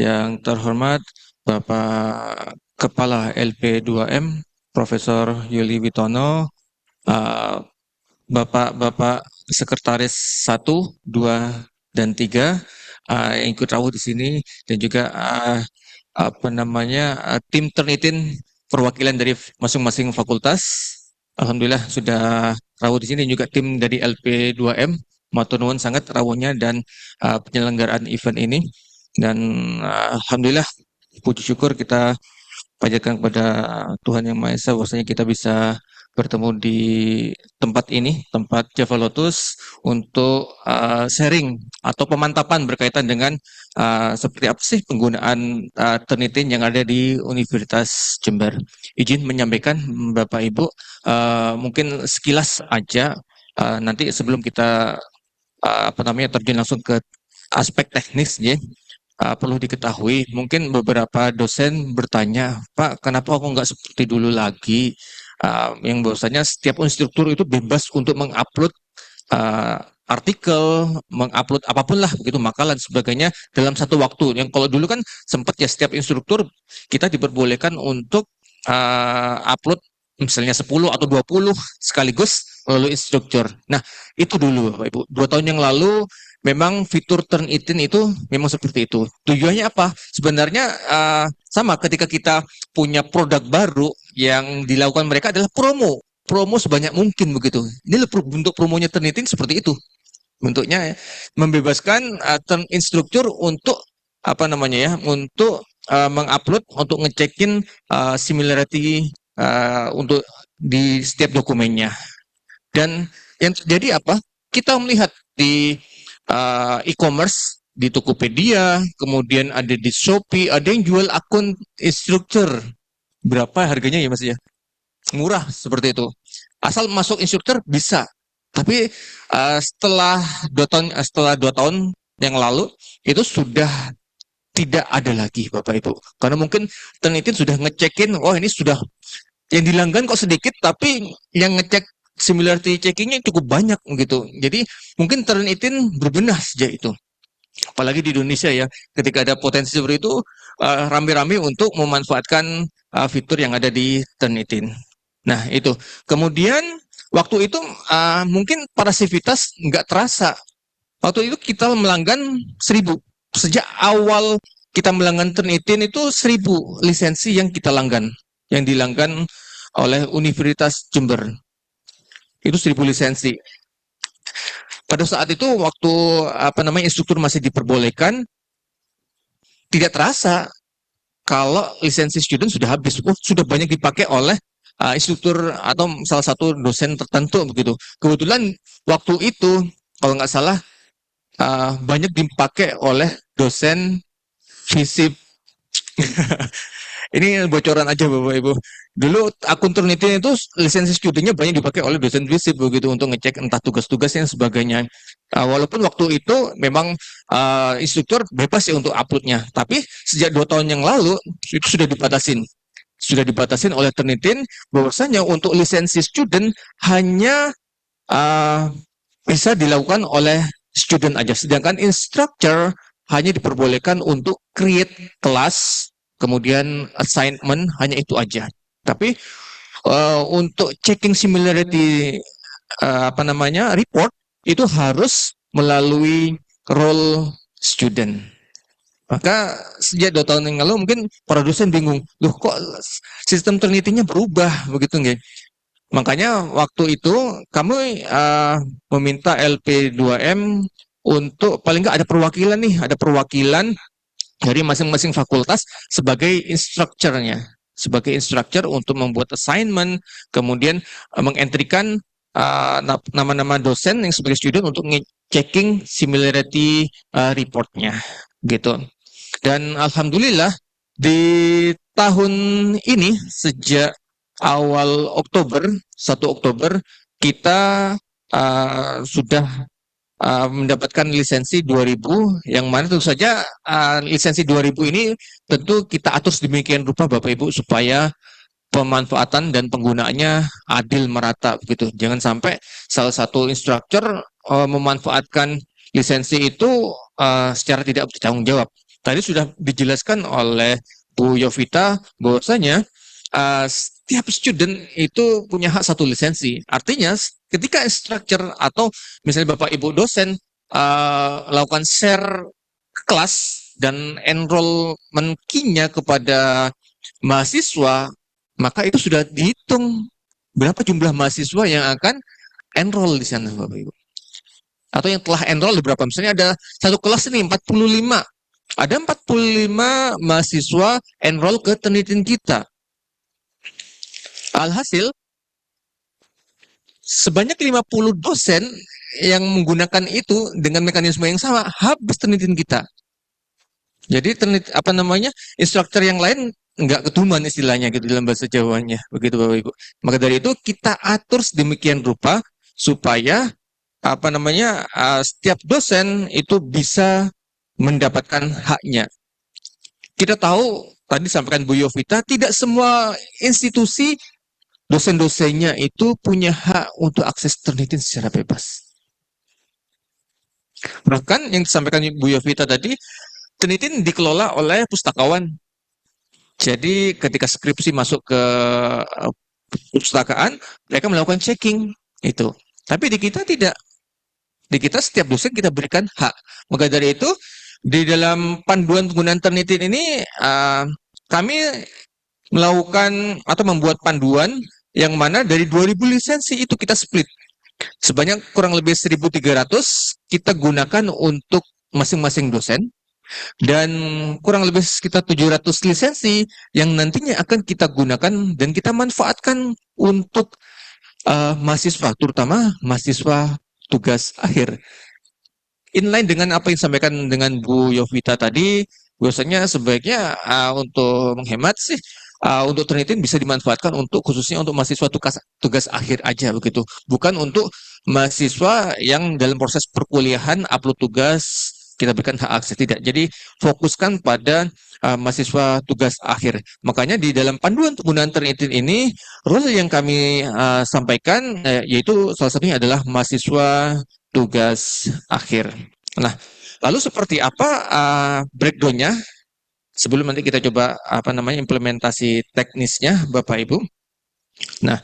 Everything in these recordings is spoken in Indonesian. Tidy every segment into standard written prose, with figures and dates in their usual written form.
Yang terhormat Bapak Kepala LP2M, Profesor Yuli Witono, uh, Bapak-Bapak Sekretaris 1, 2, dan 3 yang ikut rawuh di sini, dan juga tim Turnitin perwakilan dari masing-masing fakultas. Alhamdulillah sudah rawuh di sini, juga tim dari LP2M. Matur nuwun sangat rawuhnya dan penyelenggaraan event ini. Dan alhamdulillah puji syukur kita panjatkan kepada Tuhan Yang Maha Esa bahwasanya kita bisa bertemu di tempat ini, tempat Java Lotus, untuk sharing atau pemantapan berkaitan dengan seperti apa sih penggunaan Turnitin yang ada di Universitas Jember. Izin menyampaikan Bapak Ibu, mungkin sekilas aja, nanti sebelum kita terjun langsung ke aspek teknis ya. Perlu diketahui, mungkin beberapa dosen bertanya, Pak, kenapa aku nggak seperti dulu lagi? Yang bahwasanya setiap instruktur itu bebas untuk mengupload artikel, mengupload apapun lah, begitu makalah dan sebagainya dalam satu waktu. Yang kalau dulu kan sempat ya setiap instruktur kita diperbolehkan untuk upload misalnya 10 atau 20 sekaligus melalui instruktur. Nah, itu dulu Bapak Ibu. 2 tahun yang lalu memang fitur Turnitin itu memang seperti itu. Tujuannya apa? Sebenarnya sama ketika kita punya produk baru, yang dilakukan mereka adalah promo sebanyak mungkin begitu. Ini bentuk promonya Turnitin seperti itu. Bentuknya membebaskan instruktur untuk untuk mengupload, untuk ngecekin similarity untuk di setiap dokumennya. Dan yang terjadi apa? Kita melihat di e-commerce, di Tokopedia, kemudian ada di Shopee, ada yang jual akun instruktur. Berapa harganya ya Mas ya? Murah seperti itu. Asal masuk instruktur bisa. Tapi setelah 2 tahun yang lalu itu sudah tidak ada lagi Bapak Ibu. Karena mungkin Turnitin sudah ngecekin, oh ini sudah yang dilanggan kok sedikit, tapi yang ngecek similarity checkingnya cukup banyak gitu. Jadi mungkin Turnitin berbenah sejak itu. Apalagi di Indonesia ya, ketika ada potensi seperti itu, rame-rame untuk memanfaatkan fitur yang ada di Turnitin. Nah itu. Kemudian waktu itu mungkin para sivitas nggak terasa. Waktu itu kita melanggan 1.000. Sejak awal kita melanggan Turnitin itu 1.000 lisensi yang kita langgan. Yang dilanggan oleh Universitas Jember. Itu 1.000 lisensi. Pada saat itu waktu instruktur masih diperbolehkan, tidak terasa kalau lisensi student sudah habis. Sudah banyak dipakai oleh instruktur atau salah satu dosen tertentu begitu. Kebetulan waktu itu kalau nggak salah banyak dipakai oleh dosen FISIP. Ini bocoran aja Bapak Ibu. Dulu akun Turnitin itu lisensi studinya banyak dipakai oleh dosen FISIP begitu untuk ngecek entah tugas-tugas dan sebagainya. Walaupun waktu itu memang instruktur bebas ya untuk uploadnya, tapi sejak 2 tahun yang lalu itu sudah dibatasin oleh Turnitin bahwasanya untuk lisensi student hanya bisa dilakukan oleh student aja, sedangkan instructor hanya diperbolehkan untuk create kelas, kemudian assignment, hanya itu aja. Tapi untuk checking similarity report itu harus melalui role student. Maka sejak 2 tahun yang lalu mungkin para dosen bingung, loh kok sistem Trinity-nya berubah begitu nggak? Makanya waktu itu kami meminta LP2M untuk paling nggak ada perwakilan dari masing-masing fakultas sebagai instrukturnya, sebagai instruktur untuk membuat assignment, kemudian mengentrikan nama-nama dosen yang sebagai student untuk checking similarity reportnya, gitu. Dan alhamdulillah di tahun ini sejak awal Oktober, 1 Oktober, kita sudah mendapatkan lisensi 2000, yang mana tentu saja lisensi 2000 ini tentu kita atur sedemikian rupa Bapak Ibu supaya pemanfaatan dan penggunaannya adil merata begitu. Jangan sampai salah satu instruktur memanfaatkan lisensi itu secara tidak bertanggung jawab. Tadi sudah dijelaskan oleh Bu Yovita bahwasanya setiap student itu punya hak satu lisensi. Artinya ketika instructor atau misalnya Bapak Ibu dosen lakukan share kelas dan enrollment key-nya kepada mahasiswa, maka itu sudah dihitung berapa jumlah mahasiswa yang akan enroll di sana, Bapak Ibu. Atau yang telah enroll berapa? Misalnya ada satu kelas ini 45. Ada 45 mahasiswa enroll ke Tenitin kita. Alhasil, sebanyak 50 dosen yang menggunakan itu dengan mekanisme yang sama habis Tenitin kita. Jadi instruktur yang lain nggak ketuman istilahnya gitu dalam bahasa Jawanya, begitu Bapak Ibu. Maka dari itu kita atur sedemikian rupa supaya setiap dosen itu bisa mendapatkan haknya. Kita tahu tadi sampaikan Bu Yovita, tidak semua institusi dosen-dosennya itu punya hak untuk akses Turnitin secara bebas. Bahkan yang disampaikan Bu Yovita tadi, Turnitin dikelola oleh pustakawan. Jadi ketika skripsi masuk ke perpustakaan, mereka melakukan checking itu. Tapi di kita tidak. Di kita setiap dosen kita berikan hak. Maka dari itu di dalam panduan penggunaan Turnitin ini kami melakukan atau membuat panduan yang mana dari 2000 lisensi itu kita split. Sebanyak kurang lebih 1300 kita gunakan untuk masing-masing dosen dan kurang lebih sekitar 700 lisensi yang nantinya akan kita gunakan dan kita manfaatkan untuk mahasiswa, terutama mahasiswa tugas akhir. Inline dengan apa yang disampaikan dengan Bu Yovita tadi, biasanya sebaiknya untuk menghemat sih untuk Turnitin bisa dimanfaatkan untuk khususnya untuk mahasiswa tugas akhir aja begitu, bukan untuk mahasiswa yang dalam proses perkuliahan upload tugas kita berikan hak akses, tidak. Jadi fokuskan pada mahasiswa tugas akhir. Makanya di dalam panduan penggunaan Turnitin ini rule yang kami sampaikan yaitu salah satunya adalah mahasiswa tugas akhir. Nah, lalu seperti apa breakdown-nya? Sebelum nanti kita coba implementasi teknisnya, Bapak Ibu. Nah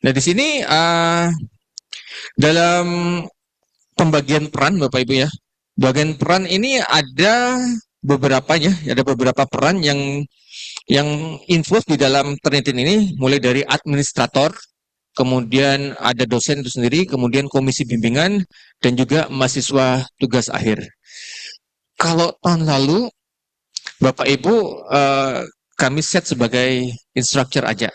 di sini dalam pembagian peran, Bapak Ibu ya, bagian peran ini ada beberapa peran yang involve di dalam Turnitin ini, mulai dari administrator, kemudian ada dosen itu sendiri, kemudian komisi bimbingan, dan juga mahasiswa tugas akhir. Kalau tahun lalu, Bapak Ibu, kami set sebagai instructor aja,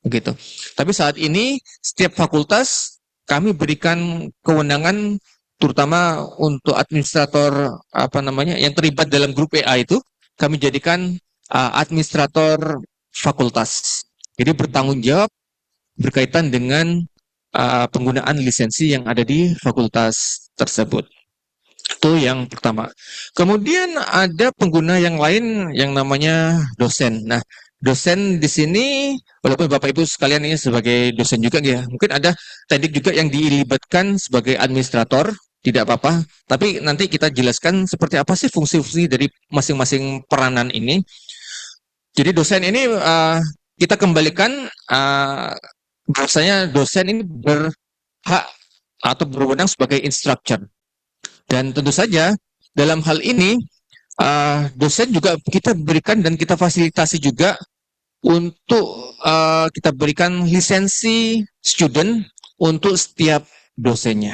begitu. Tapi saat ini, setiap fakultas kami berikan kewenangan, terutama untuk administrator yang terlibat dalam grup EA itu, kami jadikan administrator fakultas. Jadi bertanggung jawab berkaitan dengan penggunaan lisensi yang ada di fakultas tersebut. Itu yang pertama. Kemudian ada pengguna yang lain yang namanya dosen. Nah, dosen di sini, walaupun Bapak Ibu sekalian ini sebagai dosen juga ya, mungkin ada teknik juga yang dilibatkan sebagai administrator, tidak apa-apa. Tapi nanti kita jelaskan seperti apa sih fungsi-fungsi dari masing-masing peranan ini. Jadi dosen ini kita kembalikan bahwasanya dosen ini berhak atau berwenang sebagai instructor. Dan tentu saja dalam hal ini dosen juga kita berikan dan kita fasilitasi juga untuk kita berikan lisensi student untuk setiap dosennya.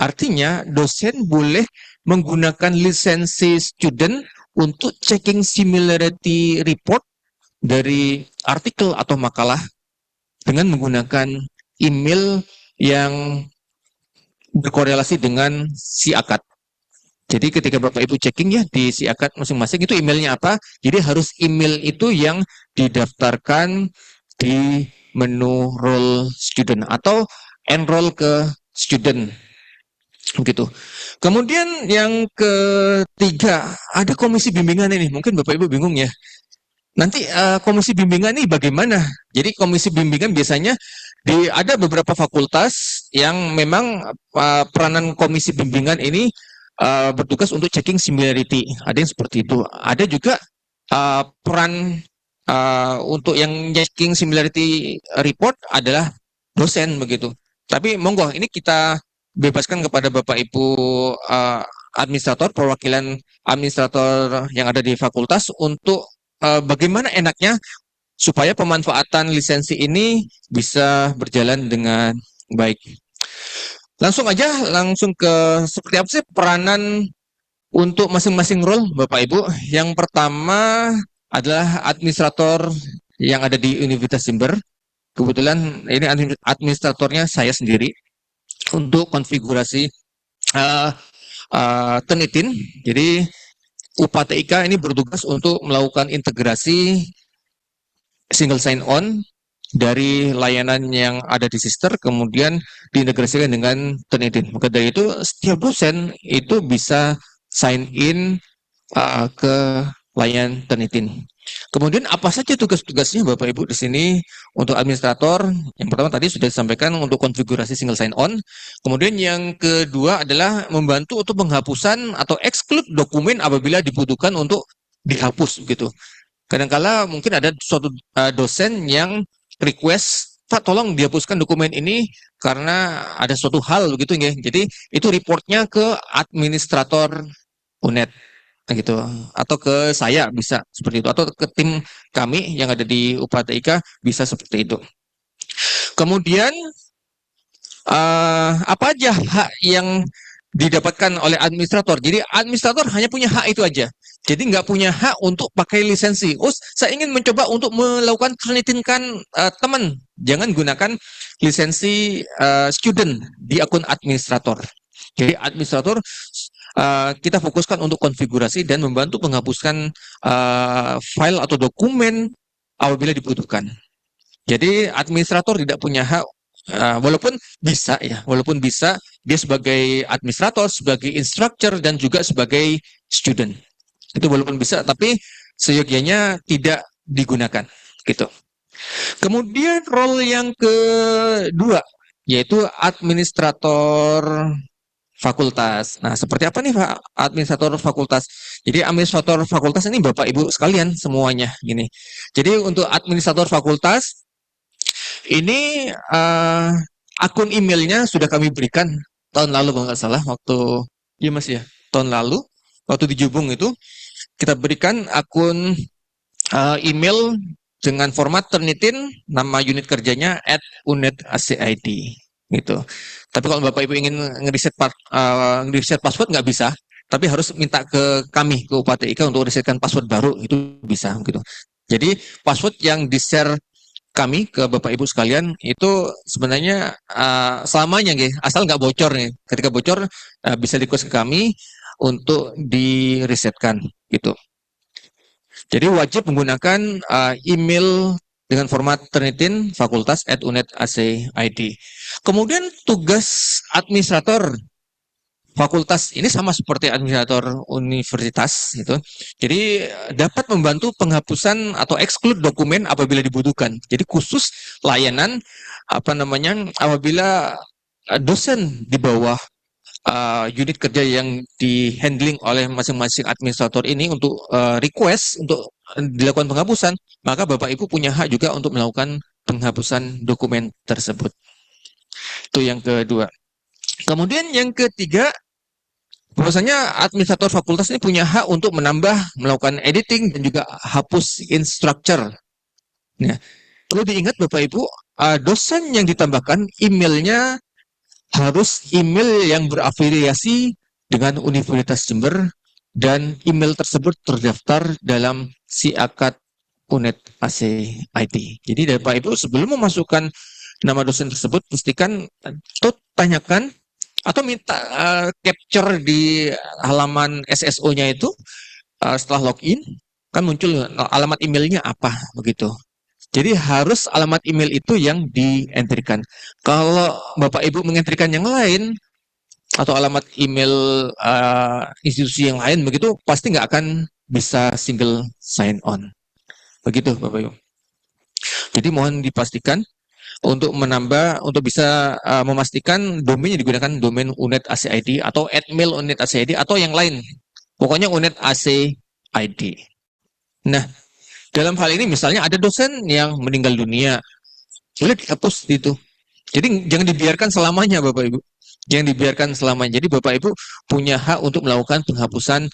Artinya dosen boleh menggunakan lisensi student untuk checking similarity report dari artikel atau makalah dengan menggunakan email yang berkorelasi dengan si akad. Jadi ketika Bapak Ibu checking ya di si akad masing-masing itu emailnya apa, jadi harus email itu yang didaftarkan di menu role student atau enroll ke student. Begitu. Kemudian yang ketiga, ada komisi bimbingan ini. Mungkin Bapak Ibu bingung ya. Nanti komisi bimbingan ini bagaimana? Jadi komisi bimbingan biasanya ada beberapa fakultas yang memang peranan komisi bimbingan ini bertugas untuk checking similarity. Ada yang seperti itu. Ada juga peran untuk yang checking similarity report adalah dosen begitu. Tapi monggo ini kita bebaskan kepada Bapak Ibu administrator, perwakilan administrator yang ada di fakultas untuk bagaimana enaknya supaya pemanfaatan lisensi ini bisa berjalan dengan baik. Langsung aja, langsung ke seperti apa sih peranan untuk masing-masing role, Bapak Ibu. Yang pertama adalah administrator yang ada di Universitas Jember. Kebetulan ini administratornya saya sendiri untuk konfigurasi uh, Turnitin. Jadi UPA-TIK ini bertugas untuk melakukan integrasi single sign-on dari layanan yang ada di Sister, kemudian diintegrasikan dengan Turnitin. Maka dari itu, setiap dosen itu bisa sign in ke layanan Turnitin. Kemudian apa saja tugas-tugasnya Bapak Ibu di sini untuk administrator? Yang pertama tadi sudah disampaikan untuk konfigurasi single sign-on. Kemudian yang kedua adalah membantu untuk penghapusan atau exclude dokumen apabila dibutuhkan untuk dihapus gitu. Kadangkala mungkin ada suatu dosen yang request, Pak tolong dihapuskan dokumen ini karena ada suatu hal begitu ya. Jadi itu reportnya ke administrator UNED gitu, atau ke saya bisa seperti itu, atau ke tim kami yang ada di UPA-TIK bisa seperti itu. Kemudian apa aja hak yang didapatkan oleh administrator? Jadi administrator hanya punya hak itu aja. Jadi nggak punya hak untuk pakai lisensi. Oh, saya ingin mencoba untuk melakukan Turnitinkan teman. Jangan gunakan lisensi student di akun administrator. Jadi administrator kita fokuskan untuk konfigurasi dan membantu menghapuskan file atau dokumen apabila dibutuhkan. Jadi administrator tidak punya hak, walaupun bisa ya, walaupun bisa dia sebagai administrator, sebagai instructor dan juga sebagai student. Itu walaupun bisa, tapi seyogianya tidak digunakan gitu. Kemudian role yang kedua yaitu administrator fakultas. Nah, seperti apa nih Pak administrator fakultas? Jadi administrator fakultas ini Bapak Ibu sekalian semuanya gini. Jadi untuk administrator fakultas ini akun emailnya sudah kami berikan tahun lalu kalau nggak salah waktu ya Mas ya tahun lalu waktu di Jubung itu kita berikan akun email dengan format Turnitin, nama unit kerjanya @uned.ac.id gitu. Tapi kalau Bapak Ibu ingin ngereset password nggak bisa, tapi harus minta ke kami ke UPA-TIK untuk resetkan password baru itu bisa gitu. Jadi password yang di-share kami ke Bapak Ibu sekalian itu sebenarnya selamanya gitu, asal nggak bocor nih. Ketika bocor bisa request ke kami untuk diresetkan gitu. Jadi wajib menggunakan email dengan format Turnitin fakultas@uned.ac.id. Kemudian tugas administrator fakultas ini sama seperti administrator universitas gitu. Jadi dapat membantu penghapusan atau exclude dokumen apabila dibutuhkan. Jadi khusus layanan apa namanya apabila dosen di bawah unit kerja yang di-handling oleh masing-masing administrator ini untuk request untuk dilakukan penghapusan, maka Bapak Ibu punya hak juga untuk melakukan penghapusan dokumen tersebut. Itu yang kedua. Kemudian yang ketiga, bahwasanya administrator fakultas ini punya hak untuk menambah, melakukan editing dan juga hapus instructor. Nah, perlu diingat Bapak Ibu, dosen yang ditambahkan emailnya harus email yang berafiliasi dengan Universitas Jember dan email tersebut terdaftar dalam SIAKAD UNED AC-IT. Jadi Bapak Ibu sebelum memasukkan nama dosen tersebut pastikan atau tanyakan atau minta capture di halaman SSO-nya itu setelah login kan muncul alamat emailnya apa begitu. Jadi harus alamat email itu yang dientrikan. Kalau Bapak Ibu mengentrikan yang lain atau alamat email institusi yang lain begitu pasti nggak akan bisa single sign on. Begitu Bapak Ibu. Jadi mohon dipastikan. untuk menambah, untuk bisa memastikan domainnya digunakan domain UNED ACID atau @mail UNED ACID atau yang lain. Pokoknya UNED ACID. Nah, dalam hal ini misalnya ada dosen yang meninggal dunia, boleh dihapus itu. Jadi jangan dibiarkan selamanya, Bapak Ibu. Jangan dibiarkan selamanya. Jadi Bapak Ibu punya hak untuk melakukan penghapusan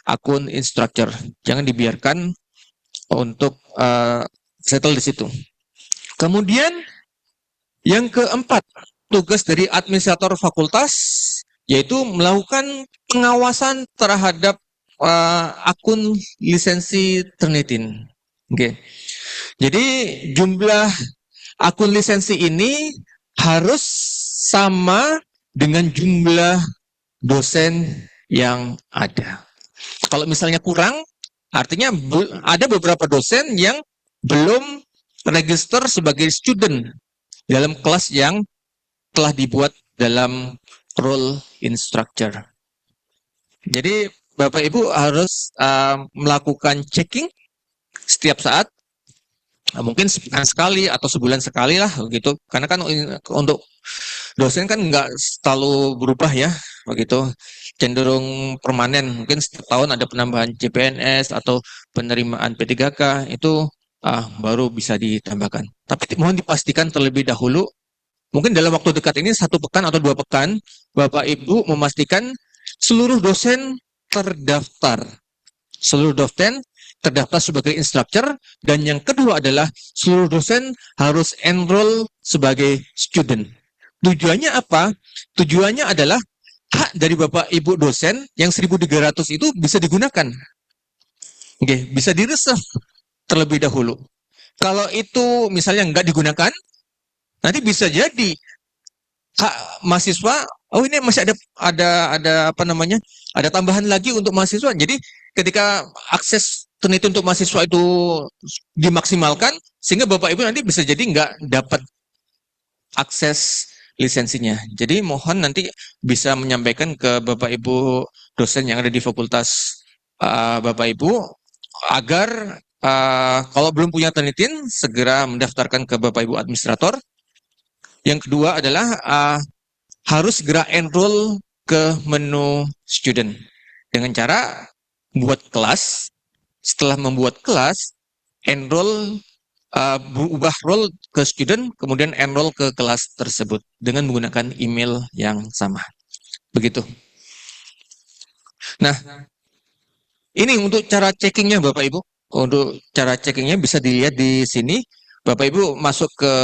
akun instructor. Jangan dibiarkan untuk settle di situ. Kemudian yang keempat, tugas dari administrator fakultas yaitu melakukan pengawasan terhadap akun lisensi Turnitin. Oke. Jadi jumlah akun lisensi ini harus sama dengan jumlah dosen yang ada. Kalau misalnya kurang, artinya ada beberapa dosen yang belum register sebagai student dalam kelas yang telah dibuat dalam role instructor. Jadi Bapak Ibu harus melakukan checking setiap saat, mungkin sepekan sekali atau sebulan sekali lah begitu. Karena kan untuk dosen kan nggak selalu berubah ya begitu, cenderung permanen. Mungkin setiap tahun ada penambahan CPNS atau penerimaan P3K itu baru bisa ditambahkan. Tapi mohon dipastikan terlebih dahulu, mungkin dalam waktu dekat ini 1 pekan atau 2 pekan, Bapak Ibu memastikan seluruh dosen terdaftar. Seluruh dosen terdaftar sebagai instructor, dan yang kedua adalah seluruh dosen harus enroll sebagai student. Tujuannya apa? Tujuannya adalah hak dari Bapak Ibu dosen yang 1.300 itu bisa digunakan. Oke, bisa di-reserve terlebih dahulu. Kalau itu misalnya nggak digunakan, nanti bisa jadi hak mahasiswa, oh ini masih ada tambahan lagi untuk mahasiswa. Jadi ketika akses Turnitin untuk mahasiswa itu dimaksimalkan, sehingga Bapak Ibu nanti bisa jadi nggak dapat akses lisensinya. Jadi mohon nanti bisa menyampaikan ke Bapak Ibu dosen yang ada di fakultas Bapak Ibu agar kalau belum punya Turnitin segera mendaftarkan ke Bapak Ibu administrator. Yang kedua adalah harus segera enroll ke menu student dengan cara buat kelas. Setelah membuat kelas, enroll, ubah role ke student, kemudian enroll ke kelas tersebut dengan menggunakan email yang sama. Begitu. Nah, ini untuk cara checkingnya Bapak Ibu. Untuk cara checkingnya bisa dilihat di sini. Bapak Ibu masuk ke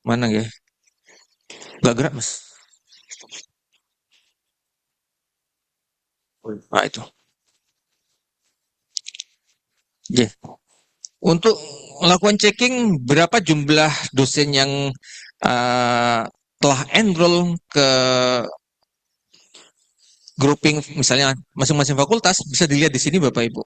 mana ya? Gak gerak, Mas. Nah, itu. Yeah. Untuk melakukan checking berapa jumlah dosen yang telah enroll ke grouping misalnya masing-masing fakultas, bisa dilihat di sini Bapak Ibu.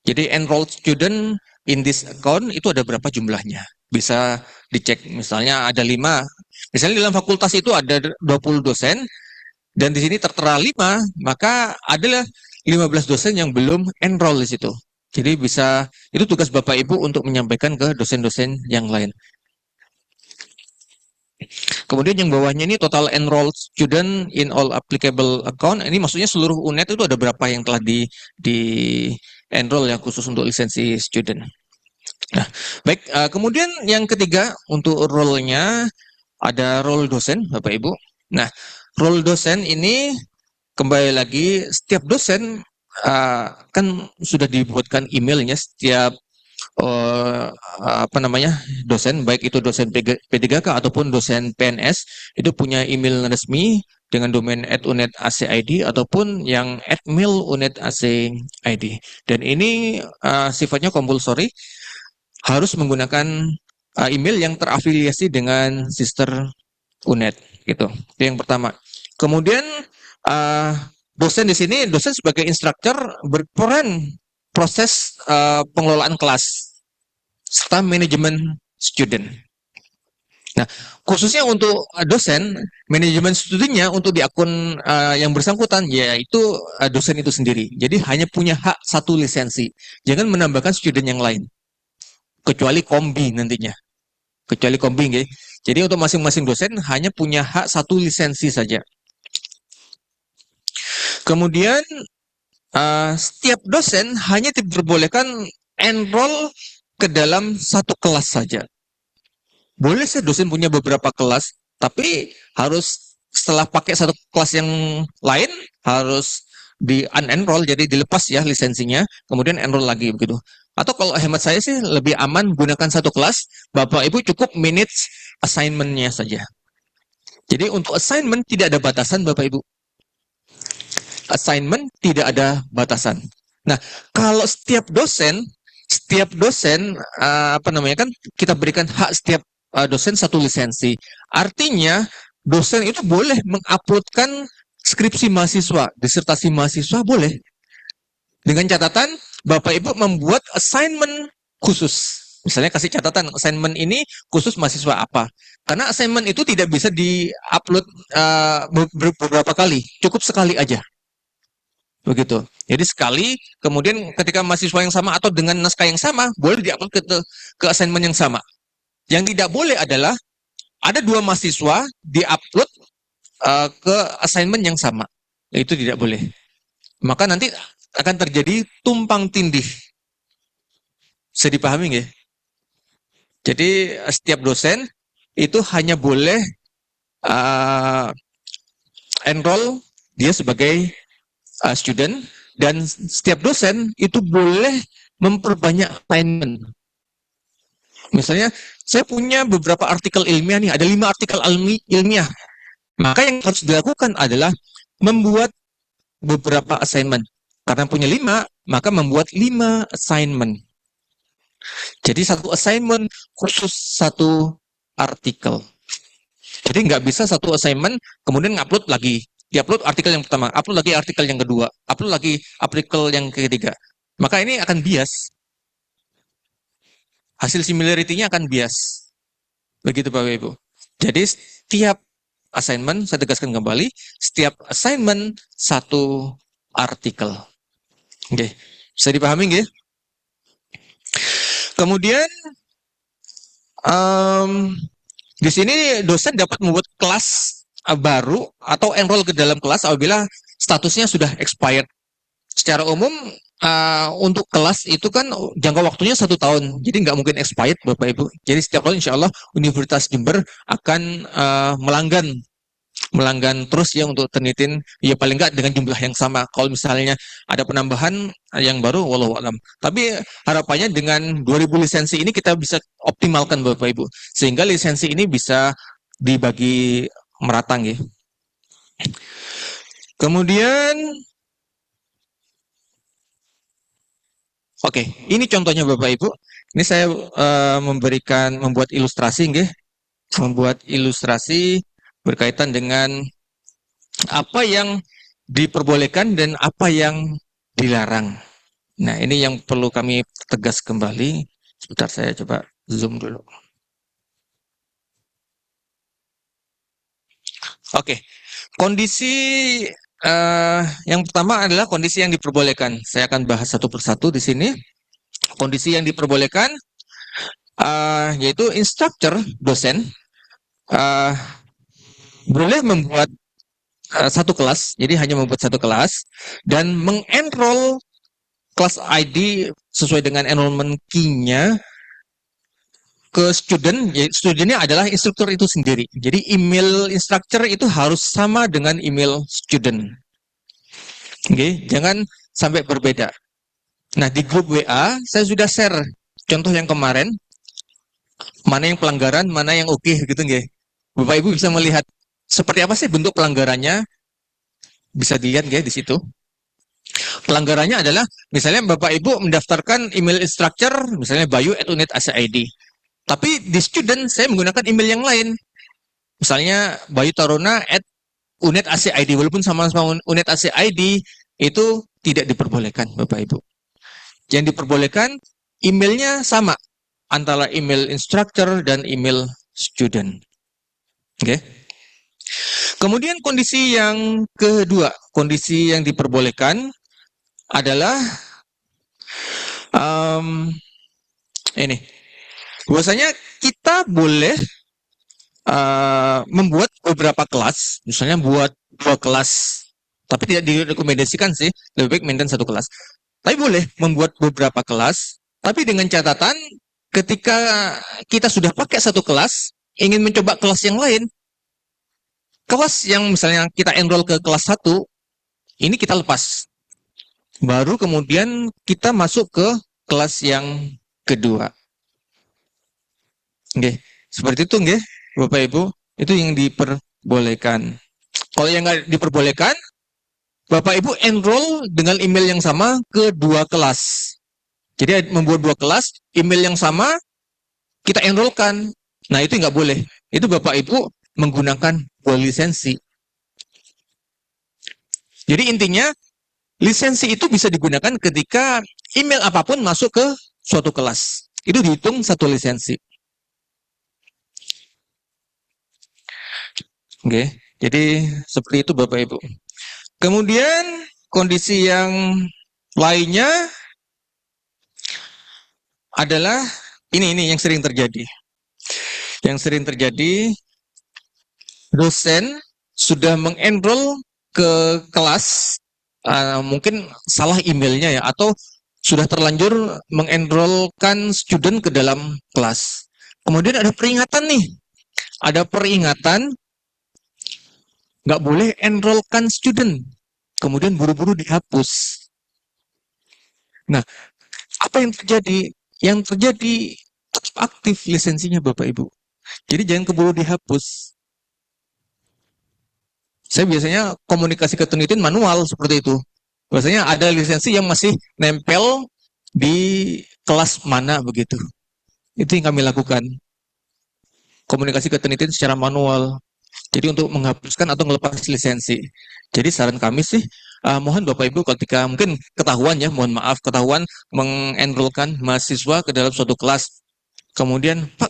Jadi enrolled student in this account itu ada berapa jumlahnya. Bisa dicek, misalnya ada 5. Misalnya dalam fakultas itu ada 20 dosen dan di sini tertera 5, maka adalah 15 dosen yang belum enroll di situ. Jadi bisa, itu tugas Bapak Ibu untuk menyampaikan ke dosen-dosen yang lain. Kemudian yang bawahnya ini total enrolled student in all applicable account. Ini maksudnya seluruh UNED itu ada berapa yang telah di enroll ya khusus untuk lisensi student. Nah, baik. Kemudian yang ketiga untuk role-nya ada role dosen, Bapak Ibu. Nah, role dosen ini kembali lagi setiap dosen kan sudah dibuatkan emailnya setiap dosen, baik itu dosen P3K ataupun dosen PNS, itu punya email resmi dengan domain @uned.ac.id ataupun yang @mail.uned.ac.id. Dan ini sifatnya compulsory, harus menggunakan email yang terafiliasi dengan sister UNED gitu. Itu yang pertama. Kemudian dosen di sini, dosen sebagai instruktur berperan proses pengelolaan kelas serta manajemen student. Nah, khususnya untuk dosen, manajemen studinya untuk di akun yang bersangkutan, yaitu dosen itu sendiri. Jadi hanya punya hak 1 lisensi. Jangan menambahkan student yang lain. Kecuali kombi nantinya. kecuali combing ya. Jadi untuk masing-masing dosen hanya punya hak satu lisensi saja. Kemudian setiap dosen hanya diperbolehkan enroll ke dalam satu kelas saja. Boleh sih dosen punya beberapa kelas, tapi harus setelah pakai satu kelas yang lain harus di unenroll, jadi dilepas ya lisensinya, kemudian enroll lagi begitu. Atau kalau hemat saya sih lebih aman gunakan satu kelas, Bapak Ibu cukup manage assignment-nya saja. Jadi untuk assignment tidak ada batasan Bapak Ibu. Assignment tidak ada batasan. Nah, kalau setiap dosen apa namanya kan kita berikan hak setiap dosen satu lisensi. Artinya dosen itu boleh menguploadkan skripsi mahasiswa, disertasi mahasiswa boleh. Dengan catatan Bapak Ibu membuat assignment khusus. Misalnya kasih catatan assignment ini khusus mahasiswa apa. Karena assignment itu tidak bisa di-upload beberapa kali, cukup sekali aja. Begitu. Jadi sekali, kemudian ketika mahasiswa yang sama atau dengan naskah yang sama, boleh diupload ke assignment yang sama. Yang tidak boleh adalah ada dua mahasiswa diupload ke assignment yang sama. Itu tidak boleh. Maka nanti akan terjadi tumpang tindih. Bisa dipahami nggak? Jadi setiap dosen itu hanya boleh enroll dia sebagai student, dan setiap dosen itu boleh memperbanyak assignment. Misalnya, saya punya beberapa artikel ilmiah nih, ada 5 artikel ilmiah. Maka yang harus dilakukan adalah membuat beberapa assignment. Karena punya 5, maka membuat 5 assignment. Jadi satu assignment khusus satu artikel. Jadi nggak bisa satu assignment, kemudian ngupload lagi. Di-upload artikel yang pertama, upload lagi artikel yang kedua, upload lagi artikel yang ketiga. Maka ini akan bias. Hasil similarity-nya akan bias. Begitu Bapak Ibu. Jadi setiap assignment, saya tegaskan kembali, setiap assignment satu artikel. Oke, bisa dipahami nggih? Kemudian di sini dosen dapat membuat kelas baru atau enroll ke dalam kelas apabila statusnya sudah expired. Secara umum untuk kelas itu kan jangka waktunya 1 tahun, jadi nggak mungkin expired Bapak Ibu. Jadi setiap tahun insya Allah Universitas Jember akan melanggan terus ya untuk ternitin, ya paling nggak dengan jumlah yang sama. Kalau misalnya ada penambahan yang baru, wallahu alam. Tapi harapannya dengan 2000 lisensi ini kita bisa optimalkan Bapak Ibu, sehingga lisensi ini bisa dibagi merata ya. Kemudian oke, ini contohnya Bapak Ibu. Ini saya membuat ilustrasi nggih. Membuat ilustrasi berkaitan dengan apa yang diperbolehkan dan apa yang dilarang. Nah, ini yang perlu kami tegas kembali. Sebentar saya coba zoom dulu. Oke, kondisi yang pertama adalah kondisi yang diperbolehkan. Saya akan bahas satu persatu di sini. Kondisi yang diperbolehkan yaitu instructor, dosen, boleh membuat satu kelas, jadi hanya membuat satu kelas, dan mengenroll kelas ID sesuai dengan enrollment key-nya ke student, ya, studentnya adalah instruktur itu sendiri. Jadi email instructor itu harus sama dengan email student. Oke, jangan sampai berbeda. Nah, di grup WA saya sudah share contoh yang kemarin, mana yang pelanggaran, mana yang oke gitu nggih. Bapak Ibu bisa melihat seperti apa sih bentuk pelanggarannya, bisa dilihat nggih di situ. Pelanggarannya adalah misalnya Bapak Ibu mendaftarkan email instructor misalnya bayu@unit.ac.id. Tapi di student saya menggunakan email yang lain. Misalnya bayutaruna@unit.ac.id, walaupun sama-sama unit.ac.id itu tidak diperbolehkan Bapak Ibu. Yang diperbolehkan emailnya sama antara email instructor dan email student. Oke. Kemudian kondisi yang kedua, kondisi yang diperbolehkan adalah ini. Bahwasanya kita kita boleh membuat beberapa kelas, misalnya buat 2 kelas, tapi tidak direkomendasikan sih, lebih baik maintain 1 kelas. Tapi boleh membuat beberapa kelas, tapi dengan catatan ketika kita sudah pakai 1 kelas, ingin mencoba kelas yang lain, kelas yang misalnya kita enroll ke kelas 1, ini kita lepas. Baru kemudian kita masuk ke kelas yang kedua. Oke, seperti itu nggih, Bapak Ibu. Itu yang diperbolehkan. Kalau yang nggak diperbolehkan, Bapak Ibu enroll dengan email yang sama ke 2 kelas. Jadi membuat 2 kelas, email yang sama, kita enrollkan. Nah, itu nggak boleh. Itu Bapak Ibu menggunakan 2 lisensi. Jadi intinya, lisensi itu bisa digunakan ketika email apapun masuk ke suatu kelas. Itu dihitung 1 lisensi. Oke, jadi seperti itu Bapak Ibu. Kemudian kondisi yang lainnya adalah ini yang sering terjadi. Yang sering terjadi, dosen sudah mengenroll ke kelas, mungkin salah emailnya ya, atau sudah terlanjur mengenrollkan student ke dalam kelas. Kemudian ada peringatan nih, ada peringatan nggak boleh enrollkan student, kemudian buru-buru dihapus. Nah, apa yang terjadi? Yang terjadi tetap aktif lisensinya Bapak Ibu. Jadi jangan keburu dihapus. Saya biasanya komunikasi ke Tunitin manual seperti itu. Biasanya ada lisensi yang masih nempel di kelas mana begitu. Itu yang kami lakukan. Komunikasi ke Tunitin secara manual. Jadi untuk menghapuskan atau melepas lisensi. Jadi saran kami sih, mohon Bapak Ibu ketika mungkin ketahuan ya, mohon maaf, ketahuan mengenrollkan mahasiswa ke dalam suatu kelas. Kemudian, Pak,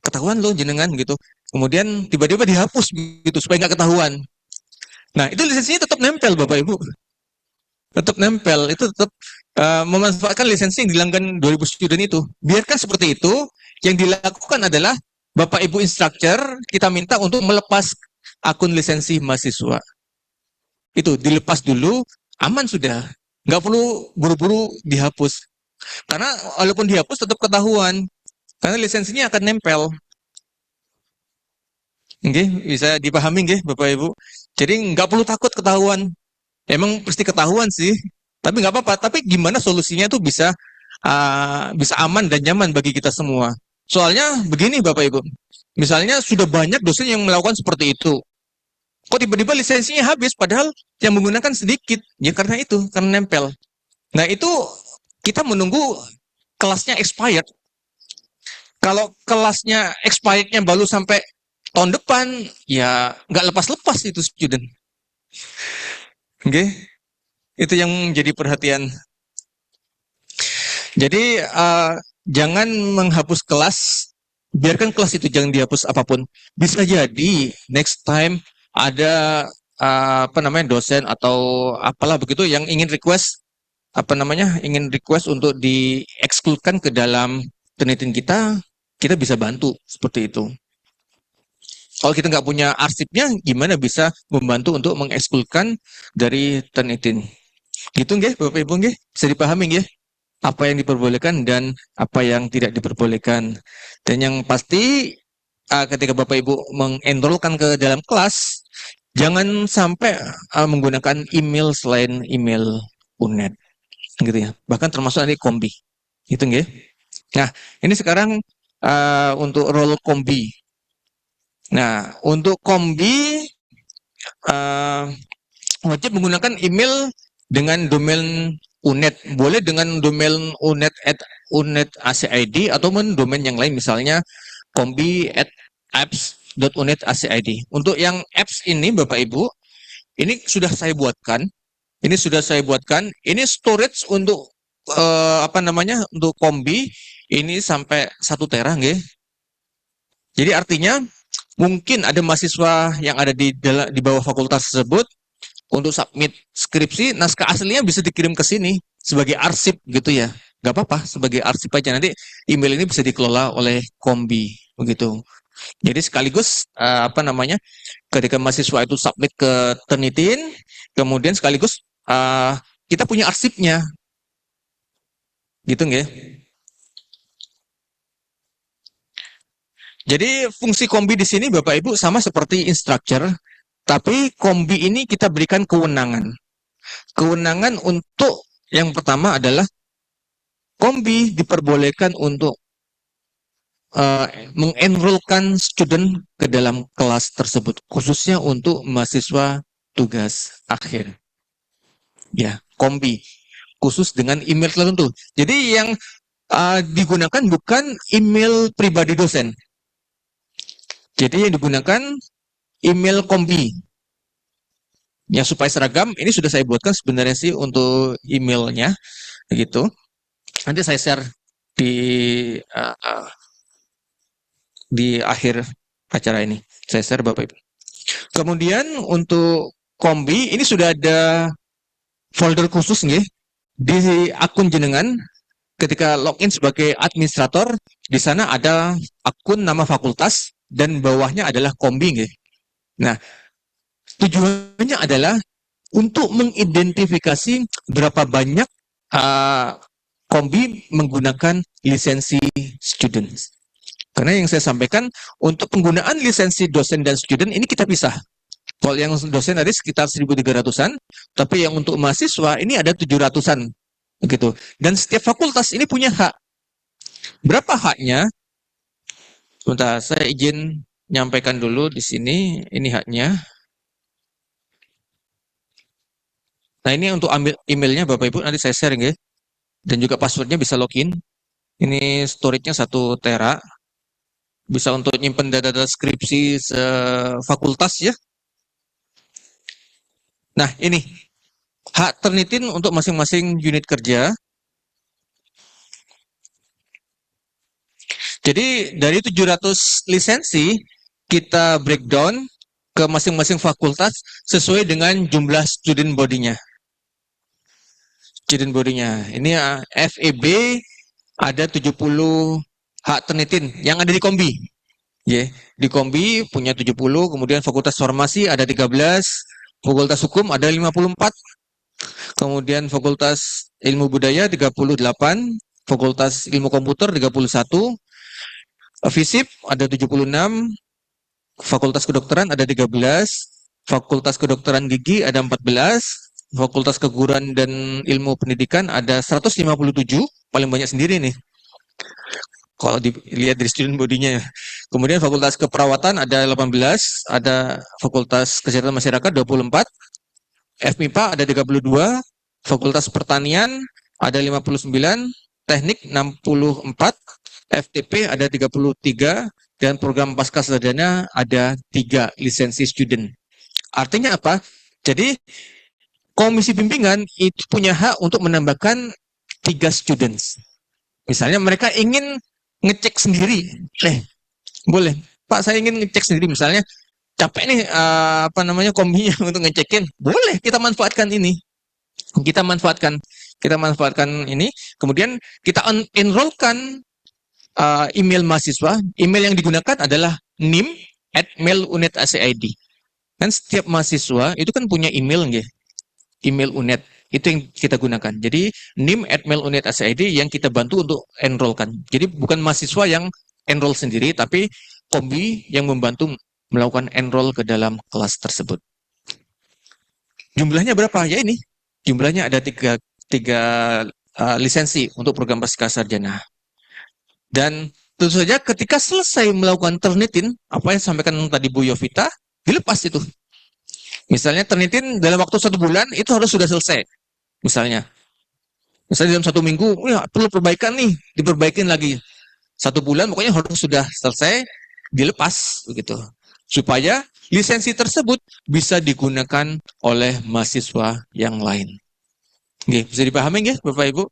ketahuan loh jenengan gitu. Kemudian tiba-tiba dihapus gitu supaya nggak ketahuan. Nah, itu lisensinya tetap nempel Bapak Ibu. Tetap nempel, itu tetap memanfaatkan lisensi yang dihilangkan 2000 student itu. Biarkan seperti itu, yang dilakukan adalah Bapak Ibu instructor, kita minta untuk melepas akun lisensi mahasiswa. Itu dilepas dulu, aman sudah. Nggak perlu buru-buru dihapus. Karena walaupun dihapus tetap ketahuan. Karena lisensinya akan nempel. Oke, bisa dipahami nggih Bapak Ibu. Jadi nggak perlu takut ketahuan. Emang pasti ketahuan sih. Tapi nggak apa-apa. Tapi gimana solusinya tuh bisa aman dan nyaman bagi kita semua. Soalnya begini Bapak Ibu, misalnya sudah banyak dosen yang melakukan seperti itu. Kok tiba-tiba lisensinya habis padahal yang menggunakan sedikit? Ya karena itu, karena nempel. Nah itu kita menunggu kelasnya expired. Kalau kelasnya expirednya baru sampai tahun depan, ya nggak lepas-lepas itu student. Oke, itu yang jadi perhatian. Jadi jangan menghapus kelas, biarkan kelas itu jangan dihapus apapun. Bisa jadi next time ada dosen atau apalah begitu yang ingin request ingin request untuk diekskludkan ke dalam penelitian kita bisa bantu seperti itu. Kalau kita nggak punya arsipnya, gimana bisa membantu untuk mengekskludkan dari penelitian? Gitu nggih, Bapak Ibu nggih? Bisa dipahami nggih? Apa yang diperbolehkan dan apa yang tidak diperbolehkan. Dan yang pasti ketika Bapak Ibu mengenrollkan ke dalam kelas, jangan sampai menggunakan email selain email UNED, gitu ya. Bahkan termasuk nanti kombi, gitu nggih. Nah, ini sekarang untuk role kombi. Nah, untuk kombi wajib menggunakan email dengan domain UNED, boleh dengan domain UNED@UNED.ACID atau domain yang lain misalnya kombi@apps.uned.acid. Untuk yang apps ini Bapak Ibu, ini sudah saya buatkan. Ini storage untuk untuk kombi ini sampai 1 tera nggih. Jadi artinya mungkin ada mahasiswa yang ada di bawah fakultas tersebut untuk submit skripsi, naskah aslinya bisa dikirim ke sini sebagai arsip gitu ya. Nggak apa-apa, sebagai arsip aja. Nanti email ini bisa dikelola oleh kombi. begitu. Jadi sekaligus ketika mahasiswa itu submit ke Turnitin, kemudian sekaligus kita punya arsipnya, gitu nggih. Jadi fungsi kombi di sini Bapak Ibu sama seperti instructor, tapi kombi ini kita berikan kewenangan. Kewenangan untuk yang pertama adalah kombi diperbolehkan untuk mengenrolkan student ke dalam kelas tersebut, khususnya untuk mahasiswa tugas akhir. Ya, kombi khusus dengan email tertentu. Jadi yang digunakan bukan email pribadi dosen. Jadi yang digunakan email kombi. Ya supaya seragam, ini sudah saya buatkan sebenarnya sih untuk emailnya, gitu. Nanti saya share di akhir acara ini. Saya share Bapak Ibu. Kemudian untuk kombi ini sudah ada folder khusus nih di akun jenengan. Ketika login sebagai administrator, di sana ada akun nama fakultas dan bawahnya adalah kombi nih. Nah, tujuannya adalah untuk mengidentifikasi berapa banyak kombi menggunakan lisensi student. Karena yang saya sampaikan, untuk penggunaan lisensi dosen dan student ini kita pisah. Kalau yang dosen tadi sekitar 1.300-an, tapi yang untuk mahasiswa ini ada 700-an. Begitu. Dan setiap fakultas ini punya hak. Berapa haknya? Sebentar, saya izin nyampaikan dulu di sini. Ini haknya. Nah, ini untuk ambil emailnya Bapak Ibu, nanti saya share ya. Dan juga passwordnya bisa login. Ini storage-nya 1 tera. Bisa untuk nyimpen data-data skripsi fakultas ya. Nah, ini hak Turnitin untuk masing-masing unit kerja. Jadi dari 700 lisensi kita breakdown ke masing-masing fakultas sesuai dengan jumlah student body-nya. Student body-nya. Ini FEB ada 70 hak Turnitin yang ada di kombi. Ya, di kombi punya 70, kemudian fakultas farmasi ada 13, fakultas hukum ada 54, kemudian fakultas ilmu budaya 38, fakultas ilmu komputer 31, FISIP ada 76, fakultas kedokteran ada 13, fakultas kedokteran gigi ada 14, fakultas keguruan dan ilmu pendidikan ada 157, paling banyak sendiri nih. Kalau dilihat dari student body-nya. Kemudian fakultas keperawatan ada 18, ada fakultas kesehatan masyarakat 24, FMIPA ada 32, fakultas pertanian ada 59, teknik 64, FTP ada 33, dan program pasca sarjana ada 3 lisensi student. Artinya apa? Jadi komisi bimbingan itu punya hak untuk menambahkan 3 students. Misalnya mereka ingin ngecek sendiri, boleh. Pak, saya ingin ngecek sendiri, misalnya capek nih kombinya untuk ngecekin, boleh kita manfaatkan ini. Kita manfaatkan ini, kemudian kita enrollkan email mahasiswa. Email yang digunakan adalah nim@mail.uned.ac.id. Kan setiap mahasiswa itu kan punya email nggih. Email UNED itu yang kita gunakan. Jadi nim@mail.uned.ac.id yang kita bantu untuk enrollkan. Jadi bukan mahasiswa yang enroll sendiri, tapi kombi yang membantu melakukan enroll ke dalam kelas tersebut. Jumlahnya berapa? Ya ini. Jumlahnya ada tiga lisensi untuk program pasca sarjana. Dan tentu saja ketika selesai melakukan Turnitin, apa yang disampaikan tadi Bu Yovita, dilepas itu. Misalnya Turnitin dalam waktu 1 bulan itu harus sudah selesai. Misalnya dalam 1 minggu, ya perlu perbaikan nih, diperbaikin lagi. 1 bulan pokoknya harus sudah selesai, dilepas begitu. Supaya lisensi tersebut bisa digunakan oleh mahasiswa yang lain. Oke, bisa dipahami nggih Bapak Ibu?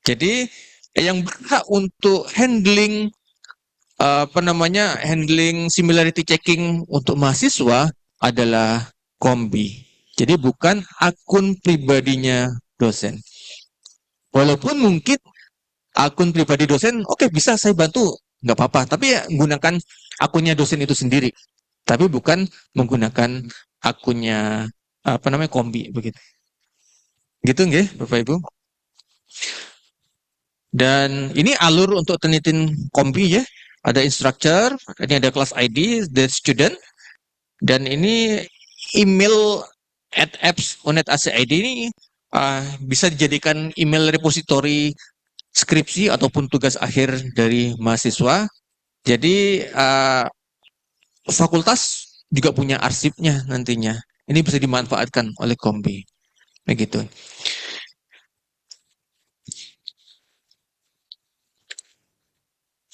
Jadi yang berhak untuk handling handling similarity checking untuk mahasiswa adalah kombi. Jadi bukan akun pribadinya dosen. Walaupun mungkin akun pribadi dosen, oke, bisa saya bantu nggak apa-apa. Tapi ya gunakan akunnya dosen itu sendiri. Tapi bukan menggunakan akunnya apa namanya kombi begitu. Gitu nggih, Bapak Ibu. Dan ini alur untuk tenitin kombi ya. Ada instructor, ini ada class ID, the student, dan ini email at apps onet ACID ini bisa dijadikan email repository skripsi ataupun tugas akhir dari mahasiswa. Jadi fakultas juga punya arsipnya nantinya. Ini bisa dimanfaatkan oleh kombi. Begitu.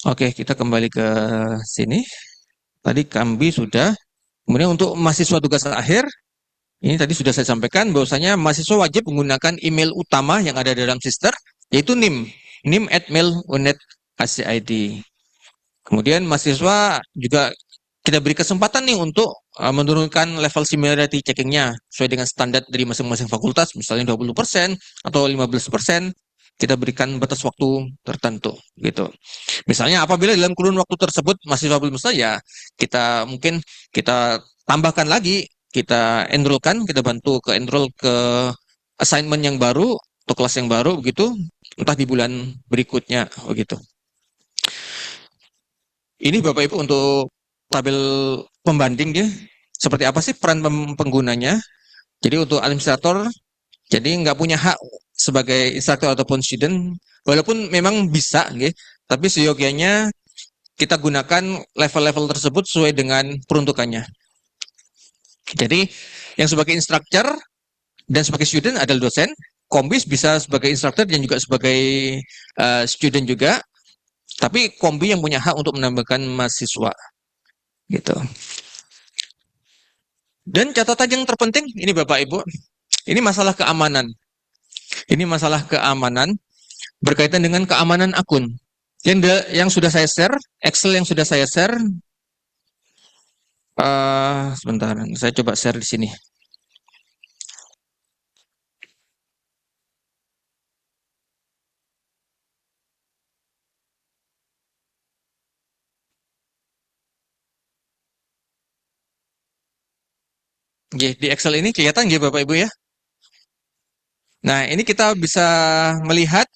Oke, kita kembali ke sini. Tadi Kambi sudah. Kemudian untuk mahasiswa tugas akhir, ini tadi sudah saya sampaikan bahwasanya mahasiswa wajib menggunakan email utama yang ada dalam sister, yaitu NIM. nim@mail.unet.acid. Kemudian mahasiswa juga kita beri kesempatan nih untuk menurunkan level similarity checkingnya sesuai dengan standar dari masing-masing fakultas, misalnya 20% atau 15%. Kita berikan batas waktu tertentu gitu. Misalnya apabila dalam kurun waktu tersebut mahasiswa belum selesai ya mungkin kita tambahkan lagi, kita enrollkan, kita bantu ke enroll ke assignment yang baru atau kelas yang baru begitu, entah di bulan berikutnya begitu. Ini Bapak Ibu untuk tabel pembanding ya. Seperti apa sih peran penggunanya? Jadi untuk administrator, jadi nggak punya hak sebagai instruktur ataupun student, walaupun memang bisa, gitu, tapi seyogianya kita gunakan level-level tersebut sesuai dengan peruntukannya. Jadi yang sebagai instruktur dan sebagai student adalah dosen, kombis bisa sebagai instruktur dan juga sebagai student juga, tapi kombi yang punya hak untuk menambahkan mahasiswa, gitu. Dan catatan yang terpenting ini Bapak Ibu, ini masalah keamanan. Ini masalah keamanan berkaitan dengan keamanan akun. Yang sudah saya share, Excel yang sudah saya share, sebentar, saya coba share di sini. Di Excel ini kelihatan ya Bapak Ibu ya. Nah, ini kita bisa melihat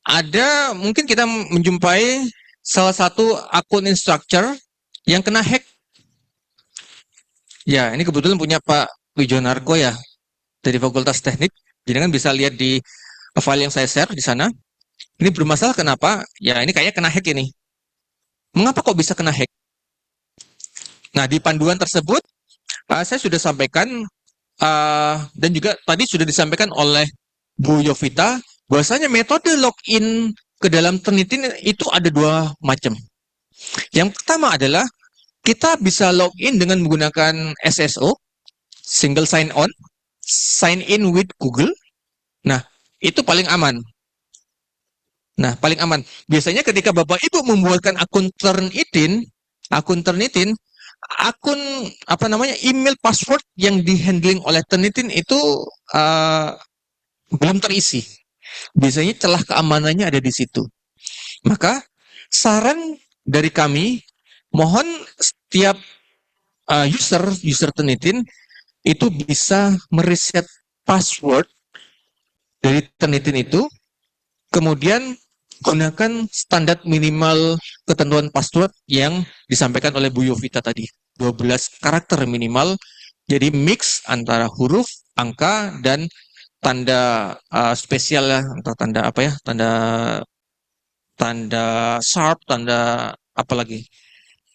ada mungkin kita menjumpai salah satu akun instructor yang kena hack. Ya, ini kebetulan punya Pak Wijonarko ya dari Fakultas Teknik. Jadi kan bisa lihat di file yang saya share di sana. Ini bermasalah kenapa? Ya, ini kayaknya kena hack ini. Mengapa kok bisa kena hack? Nah, di panduan tersebut saya sudah sampaikan dan juga tadi sudah disampaikan oleh Bu Yovita bahwasanya metode login ke dalam Turnitin itu ada dua macam. Yang pertama adalah kita bisa login dengan menggunakan SSO, single sign on, sign in with Google. Nah, itu paling aman. Nah, paling aman. Biasanya ketika Bapak Ibu membuatkan akun Turnitin, akun apa namanya email password yang dihandling oleh Turnitin itu uh, belum terisi. Biasanya celah keamanannya ada di situ. Maka saran dari kami, mohon setiap user Turnitin itu bisa mereset password dari Turnitin itu, kemudian gunakan standar minimal ketentuan password yang disampaikan oleh Bu Yovita tadi, 12 karakter minimal, jadi mix antara huruf, angka, dan tanda spesial ya, atau tanda apa ya, tanda sharp, tanda apa lagi,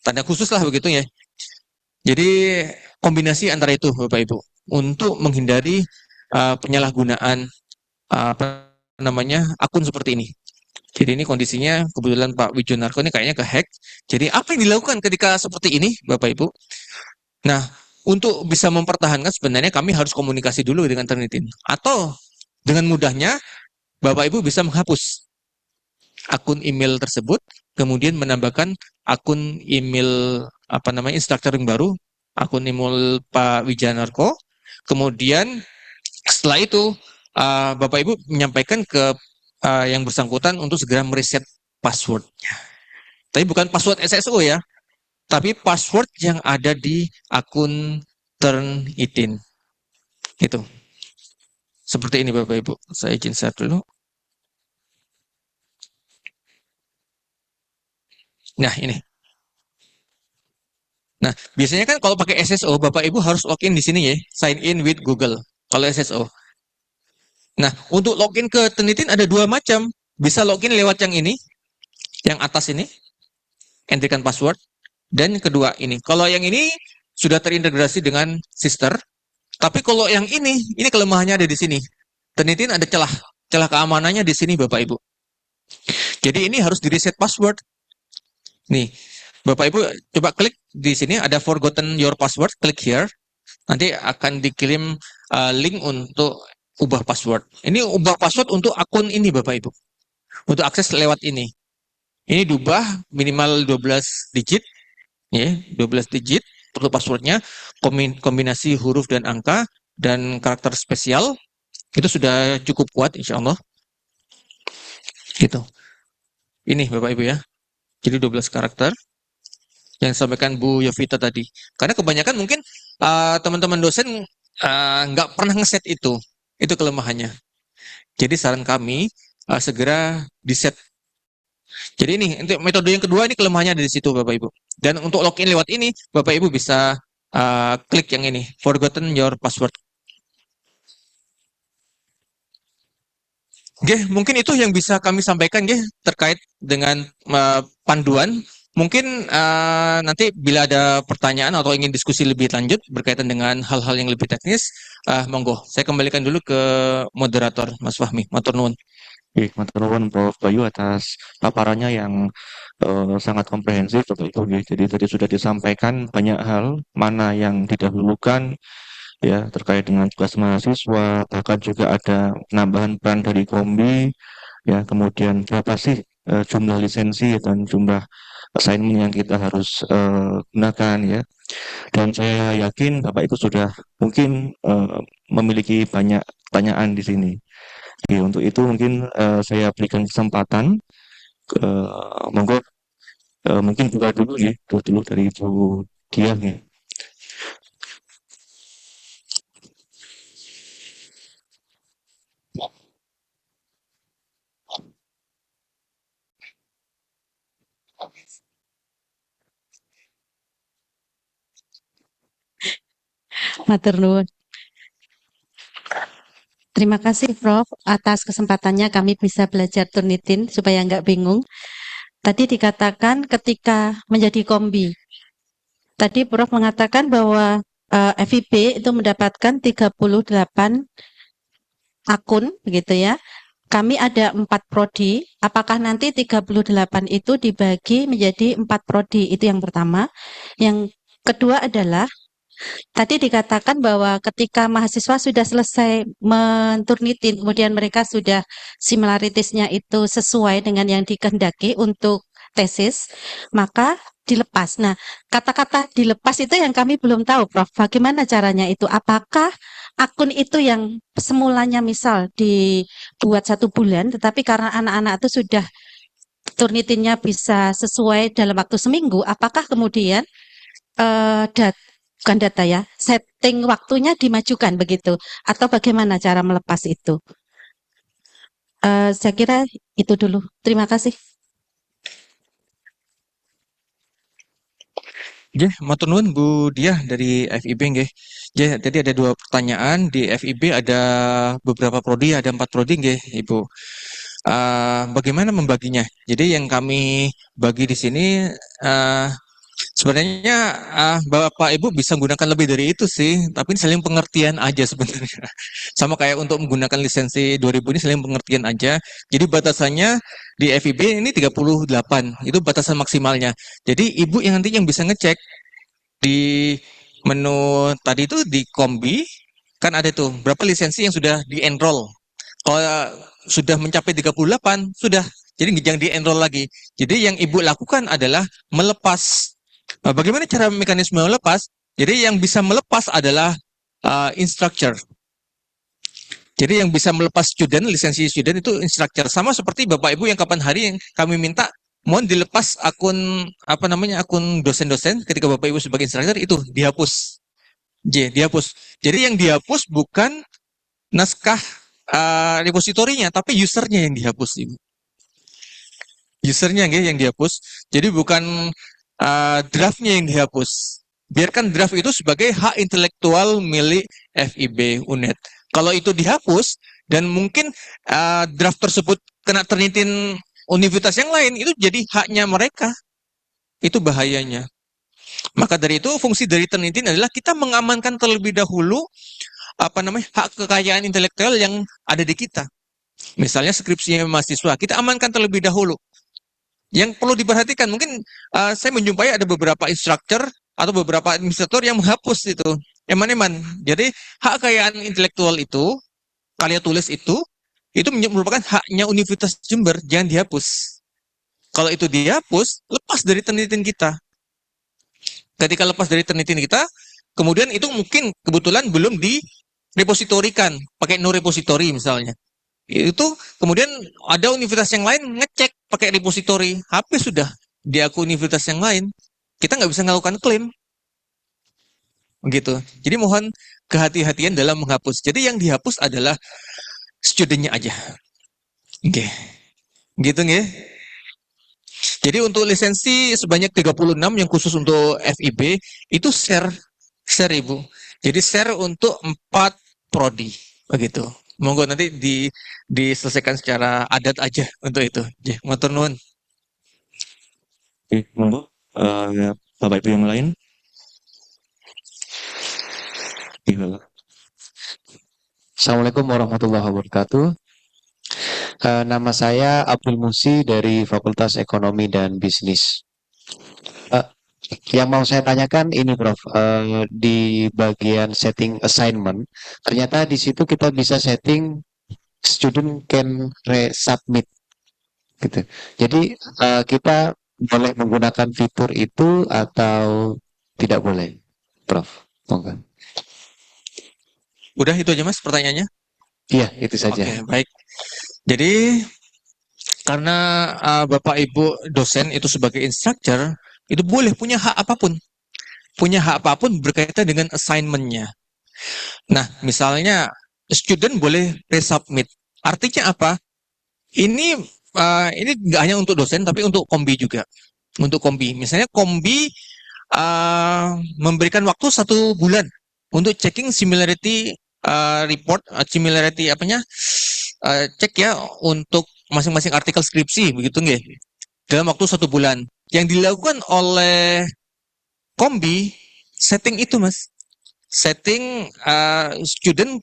tanda khusus lah begitu ya. Jadi kombinasi antara itu Bapak Ibu untuk menghindari penyalahgunaan apa namanya akun seperti ini. Jadi ini kondisinya kebetulan Pak Wijonarko ini kayaknya kehack. Jadi apa yang dilakukan ketika seperti ini Bapak Ibu? Nah, untuk bisa mempertahankan sebenarnya kami harus komunikasi dulu dengan Turnitin. Atau dengan mudahnya Bapak Ibu bisa menghapus akun email tersebut, kemudian menambahkan akun email apa namanya instruktur yang baru, akun email Pak Wijanarko. Kemudian setelah itu Bapak Ibu menyampaikan ke yang bersangkutan untuk segera mereset passwordnya. Tapi bukan password SSO ya, tapi password yang ada di akun Turnitin. Itu. Seperti ini Bapak Ibu. Saya izin share dulu. Nah, ini. Nah, biasanya kan kalau pakai SSO, Bapak Ibu harus login di sini ya, sign in with Google. Kalau SSO. Nah, untuk login ke Turnitin ada dua macam. Bisa login lewat yang ini, yang atas ini, entikan password. Dan yang kedua ini. Kalau yang ini sudah terintegrasi dengan Sister. Tapi kalau yang ini kelemahannya ada di sini. Turnitin ada celah keamanannya di sini Bapak Ibu. Jadi ini harus di reset password. Nih, Bapak Ibu coba klik di sini ada forgotten your password, klik here. Nanti akan dikirim link untuk ubah password. Ini ubah password untuk akun ini Bapak Ibu. Untuk akses lewat ini. Ini diubah minimal 12 digit, ya, 12 digit untuk passwordnya, kombinasi huruf dan angka dan karakter spesial itu sudah cukup kuat insya Allah. Gitu. Ini Bapak Ibu ya. Jadi 12 karakter yang disampaikan Bu Yovita tadi. Karena kebanyakan mungkin teman-teman dosen nggak pernah ngeset itu. Itu kelemahannya. Jadi saran kami segera di-set. Jadi ini untuk metode yang kedua ini kelemahannya ada di situ Bapak Ibu. Dan untuk login lewat ini Bapak Ibu bisa klik yang ini, forgotten your password. Oke, mungkin itu yang bisa kami sampaikan terkait dengan panduan. Mungkin nanti bila ada pertanyaan atau ingin diskusi lebih lanjut berkaitan dengan hal-hal yang lebih teknis, monggo. Saya kembalikan dulu ke moderator Mas Fahmi. Matur nuwun. Matur nuwun Prof. Bayu atas paparannya yang sangat komprehensif Bapak Ibu. Jadi tadi sudah disampaikan banyak hal mana yang didahulukan ya terkait dengan tugas mahasiswa, bahkan juga ada penambahan peran dari kombi, ya kemudian berapa sih jumlah lisensi dan jumlah assignment yang kita harus gunakan ya. Dan saya yakin Bapak Ibu sudah mungkin memiliki banyak pertanyaan di sini. Oke, untuk itu mungkin saya berikan kesempatan monggo mungkin buka dulu ya, dulu dari Ibu Diah ya. Matur nuwun. Terima kasih Prof atas kesempatannya kami bisa belajar Turnitin supaya nggak bingung. Tadi dikatakan ketika menjadi kombi. Tadi Prof mengatakan bahwa FIB itu mendapatkan 38 akun begitu ya. Kami ada 4 prodi. Apakah nanti 38 itu dibagi menjadi 4 prodi? Itu yang pertama. Yang kedua adalah tadi dikatakan bahwa ketika mahasiswa sudah selesai menturnitin, kemudian mereka sudah similaritasnya itu sesuai dengan yang dikehendaki untuk tesis, maka dilepas. Nah, kata-kata dilepas itu yang kami belum tahu, Prof. Bagaimana caranya itu? Apakah akun itu yang semulanya misal dibuat 1 bulan, tetapi karena anak-anak itu sudah turnitinnya bisa sesuai dalam waktu seminggu, apakah kemudian bukan data ya, setting waktunya dimajukan begitu, atau bagaimana cara melepas itu? Saya kira itu dulu. Terima kasih. Matur nuwun Bu Diah dari FIB nggih. Tadi ada 2 pertanyaan, di FIB ada beberapa prodi, ada 4 prodi nggih, Ibu. Bagaimana membaginya? Jadi yang kami bagi di sini sebenarnya Bapak Ibu bisa menggunakan lebih dari itu sih, tapi ini saling pengertian aja sebenarnya. Sama kayak untuk menggunakan lisensi 2000 ini saling pengertian aja. Jadi batasannya di FIB ini 38, itu batasan maksimalnya. Jadi Ibu yang nanti yang bisa ngecek di menu tadi itu di kombi kan ada tuh berapa lisensi yang sudah di-enroll. Kalau sudah mencapai 38 sudah. Jadi jangan di-enroll lagi. Jadi yang Ibu lakukan adalah melepas. Bagaimana cara mekanisme melepas? Jadi yang bisa melepas adalah instructor. Jadi yang bisa melepas student, lisensi student itu instructor. Sama seperti Bapak Ibu yang kapan hari yang kami minta mohon dilepas akun apa namanya akun dosen-dosen ketika Bapak Ibu sebagai instruktur itu dihapus. Dihapus. Jadi yang dihapus bukan naskah repositorinya, tapi usernya yang dihapus, Ibu. Usernya nggih yang dihapus. Jadi bukan draftnya yang dihapus. Biarkan draft itu sebagai hak intelektual milik FIB UNED. Kalau itu dihapus dan mungkin draft tersebut kena ternitin universitas yang lain, itu jadi haknya mereka. Itu bahayanya. Maka dari itu fungsi dari Turnitin adalah kita mengamankan terlebih dahulu apa namanya hak kekayaan intelektual yang ada di kita. Misalnya skripsinya mahasiswa, kita amankan terlebih dahulu. Yang perlu diperhatikan, mungkin saya menjumpai ada beberapa instruktur atau beberapa administrator yang menghapus itu eman-eman. Jadi hak kekayaan intelektual itu, karya tulis itu merupakan haknya Universitas Jember, jangan dihapus. Kalau itu dihapus, lepas dari Turnitin kita. Ketika lepas dari Turnitin kita, kemudian itu mungkin kebetulan belum direpositorikan, pakai no repository misalnya. Itu kemudian ada universitas yang lain ngecek pakai repository, HP sudah di akun universitas yang lain. Kita nggak bisa melakukan klaim. Begitu. Jadi mohon kehati-hatian dalam menghapus. Jadi yang dihapus adalah studentnya aja. Oke. Gitu nggih. Jadi untuk lisensi sebanyak 36 yang khusus untuk FIB itu share Ibu. Jadi share untuk 4 prodi begitu. Monggo nanti diselesaikan secara adat aja untuk itu. Matur nuwun. Oke, monggo. Bapak Ibu yang lain. Iya. Assalamualaikum warahmatullahi wabarakatuh. Nama saya Abdul Musi dari Fakultas Ekonomi dan Bisnis. Yang mau saya tanyakan ini, Prof. Di bagian setting assignment, ternyata di situ kita bisa setting student can resubmit, gitu. Jadi kita boleh menggunakan fitur itu atau tidak boleh, Prof? Monggo. Udah itu aja Mas pertanyaannya? Iya, itu saja. Oke, baik. Jadi karena Bapak Ibu dosen itu sebagai instructor itu boleh punya hak apapun. Punya hak apapun berkaitan dengan assignment-nya. Nah, misalnya student boleh resubmit. Artinya apa? Ini nggak hanya untuk dosen tapi untuk kombi juga. Untuk kombi. Misalnya kombi memberikan waktu 1 bulan untuk checking similarity report, similarity apanya? Cek ya untuk masing-masing artikel skripsi begitu nggih. Dalam waktu 1 bulan. Yang dilakukan oleh kombi setting itu Mas. Setting student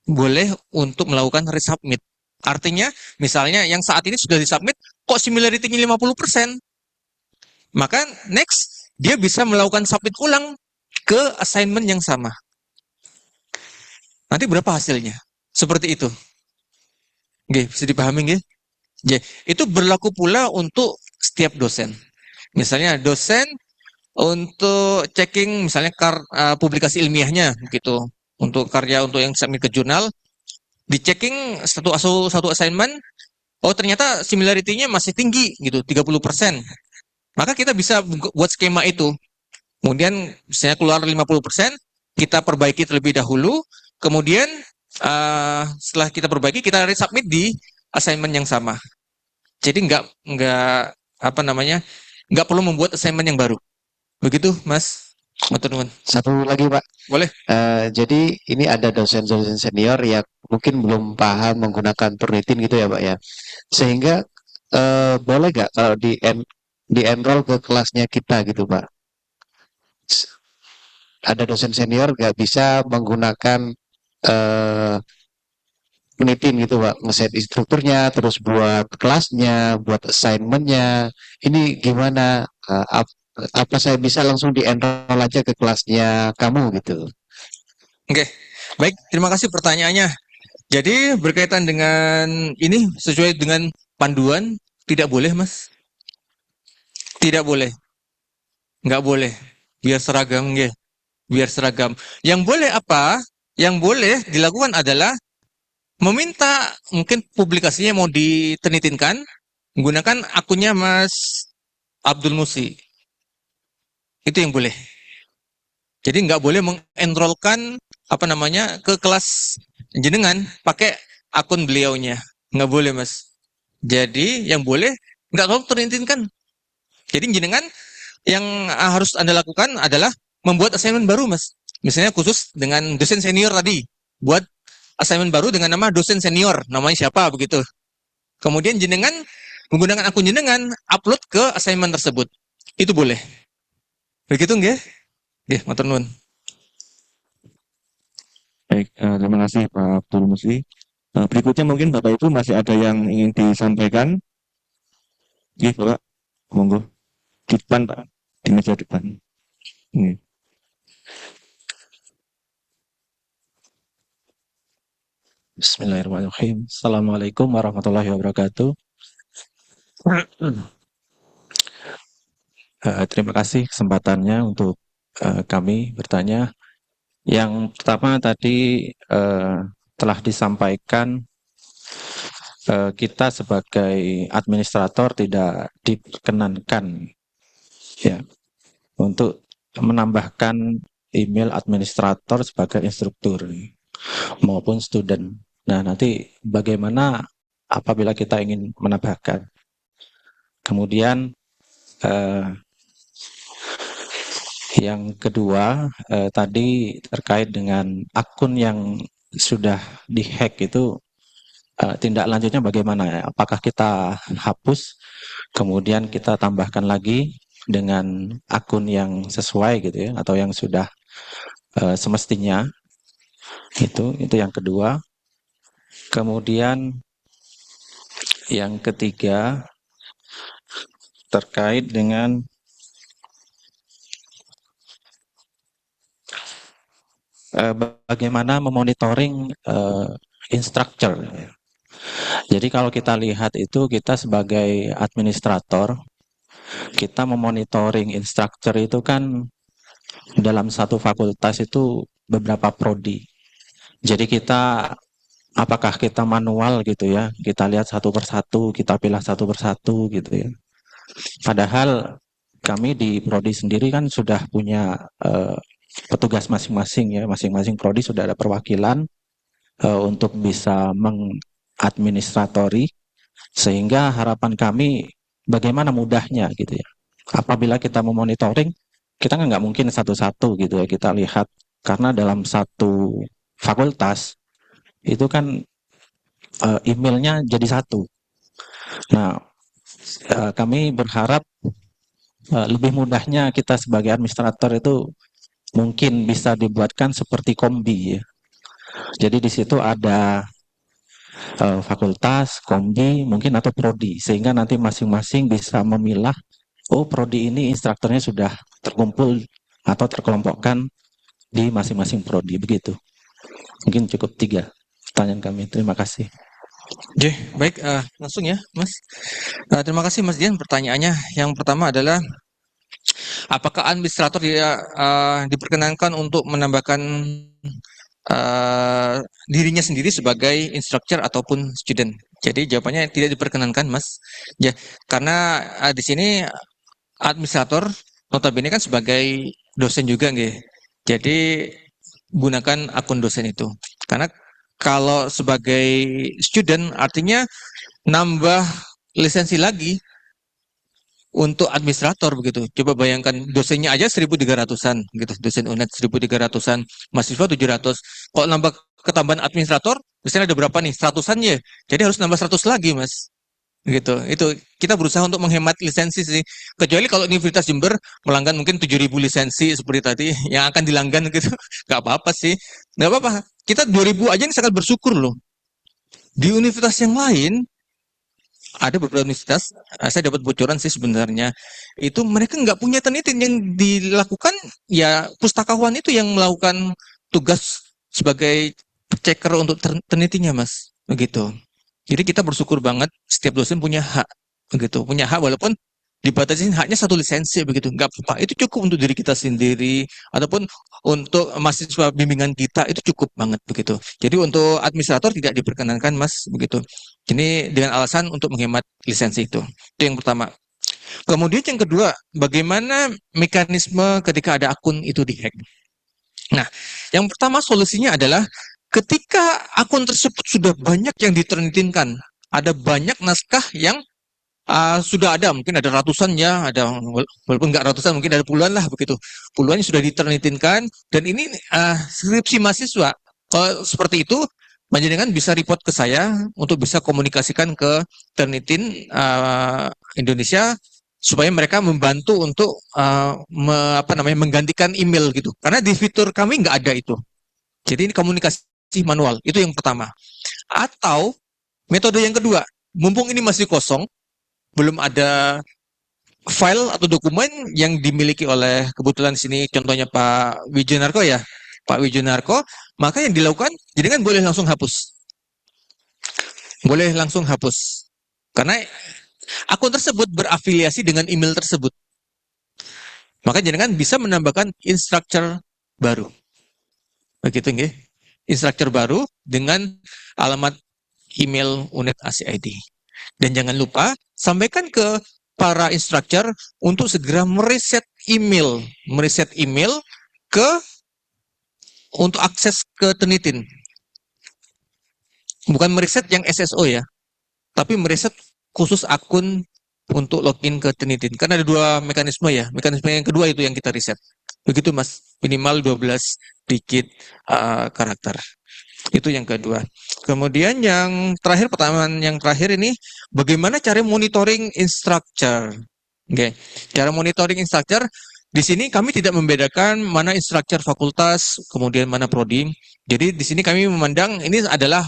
boleh untuk melakukan resubmit. Artinya misalnya yang saat ini sudah disubmit kok similarity-nya 50%. Maka next dia bisa melakukan submit ulang ke assignment yang sama. Nanti berapa hasilnya? Seperti itu. Oke, bisa dipahami nggih? Itu berlaku pula untuk setiap dosen. Misalnya dosen untuk checking misalnya publikasi ilmiahnya gitu. Untuk karya untuk yang submit ke jurnal, di checking satu assignment, oh ternyata similarity-nya masih tinggi gitu, 30%. Maka kita bisa buat skema itu. Kemudian misalnya keluar 50%, kita perbaiki terlebih dahulu, kemudian setelah kita perbaiki kita resubmit di assignment yang sama. Jadi nggak perlu membuat assignment yang baru. Begitu, Mas. Matur nuwun. Satu lagi, Pak. Boleh. Jadi ini ada dosen-dosen senior yang mungkin belum paham menggunakan Turnitin gitu ya, Pak ya. Sehingga boleh nggak kalau di enroll ke kelasnya kita gitu, Pak? Ada dosen senior nggak bisa menggunakan Turnitin gitu, Pak, ngeset instrukturnya, terus buat kelasnya, buat assignmentnya. Ini gimana? Apa saya bisa langsung di-enroll aja ke kelasnya kamu gitu? Oke, baik. Terima kasih pertanyaannya. Jadi berkaitan dengan ini sesuai dengan panduan tidak boleh, Mas. Tidak boleh. Nggak boleh. Biar seragam, nggih. Biar seragam. Yang boleh apa? Yang boleh dilakukan adalah meminta mungkin publikasinya mau ditenitinkan, menggunakan akunnya Mas Abdul Musi. Itu yang boleh. Jadi nggak boleh mengenrolkan apa namanya ke kelas jenengan pakai akun beliaunya. Nggak boleh, Mas. Jadi yang boleh nggak terlalu terintinkan. Jadi jenengan yang harus Anda lakukan adalah membuat assignment baru, Mas. Misalnya khusus dengan dosen senior tadi. Buat assignment baru dengan nama dosen senior. Namanya siapa begitu. Kemudian jenengan menggunakan akun jenengan upload ke assignment tersebut. Itu boleh. Begitu nggih? Nggih, matur nuwun. Baik, terima kasih Pak Abdul Musi. Berikutnya mungkin Bapak Ibu masih ada yang ingin disampaikan? Iya, Bapak. Monggo. Di depan, Pak. Di meja depan. Ini. Bismillahirrahmanirrahim. Assalamualaikum warahmatullahi wabarakatuh. Terima kasih kesempatannya untuk kami bertanya. Yang pertama tadi telah disampaikan kita sebagai administrator tidak diperkenankan ya untuk menambahkan email administrator sebagai instruktur maupun student. Nah, nanti bagaimana apabila kita ingin menambahkan? Kemudian yang kedua tadi terkait dengan akun yang sudah dihack itu tindak lanjutnya bagaimana ya? Apakah kita hapus kemudian kita tambahkan lagi dengan akun yang sesuai gitu ya atau yang sudah semestinya itu yang kedua. Kemudian yang ketiga terkait dengan bagaimana memonitoring instructor. Jadi kalau kita lihat itu kita sebagai administrator kita memonitoring instructor itu kan dalam satu fakultas itu beberapa prodi. Jadi kita apakah kita manual gitu ya, kita lihat satu persatu, kita pilih satu persatu gitu ya. Padahal kami di prodi sendiri kan sudah punya petugas masing-masing ya, masing-masing prodi sudah ada perwakilan untuk bisa mengadministratori, sehingga harapan kami bagaimana mudahnya gitu ya. Apabila kita memonitoring, kita kan nggak mungkin satu-satu gitu ya kita lihat, karena dalam satu fakultas itu kan emailnya jadi satu. Nah, kami berharap lebih mudahnya kita sebagai administrator itu mungkin bisa dibuatkan seperti kombi ya. Jadi di situ ada fakultas, kombi, mungkin atau prodi, sehingga nanti masing-masing bisa memilah, oh prodi ini instrukturnya sudah terkumpul atau terkelompokkan di masing-masing prodi, begitu. Mungkin cukup 3 pertanyaan kami. Terima kasih. Oke, baik, langsung ya, Mas. Terima kasih, Mas Dian. Pertanyaannya yang pertama adalah, apakah administrator diperkenankan untuk menambahkan dirinya sendiri sebagai instructor ataupun student? Jadi jawabannya tidak diperkenankan, Mas. Ya, karena di sini administrator notabene kan sebagai dosen juga, nggih. Jadi gunakan akun dosen itu. Karena kalau sebagai student artinya nambah lisensi lagi untuk administrator begitu. Coba bayangkan dosennya aja 1.300-an gitu, dosen UNED 1.300-an, mahasiswa 700. Kalau nambah ketambahan administrator, misalnya ada berapa nih? 100-an ya. Jadi harus nambah 100 lagi, Mas. Gitu. Itu kita berusaha untuk menghemat lisensi sih. Kecuali kalau Universitas Jember melanggan mungkin 7.000 lisensi seperti tadi yang akan dilanggan gitu. Gak apa-apa sih. Gak apa-apa. Kita 2.000 aja ini sangat bersyukur loh. Di universitas yang lain ada beberapa universitas, saya dapat bocoran sih sebenarnya, itu mereka nggak punya penelitian yang dilakukan, ya pustakawan itu yang melakukan tugas sebagai checker untuk penelitiannya, Mas. Begitu. Jadi kita bersyukur banget setiap dosen punya hak, begitu, punya hak walaupun dibatasi hanya satu lisensi begitu, nggak apa-apa. Itu cukup untuk diri kita sendiri ataupun untuk mahasiswa bimbingan kita itu cukup banget begitu. Jadi untuk administrator tidak diperkenankan Mas begitu. Ini dengan alasan untuk menghemat lisensi itu. Itu yang pertama. Kemudian yang kedua, bagaimana mekanisme ketika ada akun itu dihack? Nah, yang pertama solusinya adalah ketika akun tersebut sudah banyak yang diternitinkan, ada banyak naskah yang sudah ada, mungkin ada ratusan ya, ada walaupun nggak ratusan, mungkin ada puluhan lah begitu. Puluhan yang sudah diternitinkan, dan ini skripsi mahasiswa. Kalau seperti itu, panjenengan bisa report ke saya untuk bisa komunikasikan ke Turnitin Indonesia supaya mereka membantu untuk menggantikan email gitu. Karena di fitur kami nggak ada itu. Jadi ini komunikasi manual, itu yang pertama. Atau metode yang kedua, mumpung ini masih kosong, belum ada file atau dokumen yang dimiliki oleh kebetulan di sini contohnya Pak Wijonarko ya, Pak Wijonarko, maka yang dilakukan jadi kan boleh langsung hapus, karena akun tersebut berafiliasi dengan email tersebut, maka jangan bisa menambahkan instructor baru, begitu nggih, instructor baru dengan alamat email unit ACID. Dan jangan lupa sampaikan ke para instructor untuk segera mereset email untuk akses ke Turnitin. Bukan mereset yang SSO ya, tapi mereset khusus akun untuk login ke Turnitin. Karena ada dua mekanisme ya. Mekanisme yang kedua itu yang kita reset. Begitu Mas, minimal 12 digit karakter. Itu yang kedua. Kemudian yang terakhir, pertanyaan yang terakhir ini, bagaimana cara monitoring instructor? Oke, cara monitoring instructor, di sini kami tidak membedakan mana instructor fakultas, kemudian mana prodi. Jadi di sini kami memandang ini adalah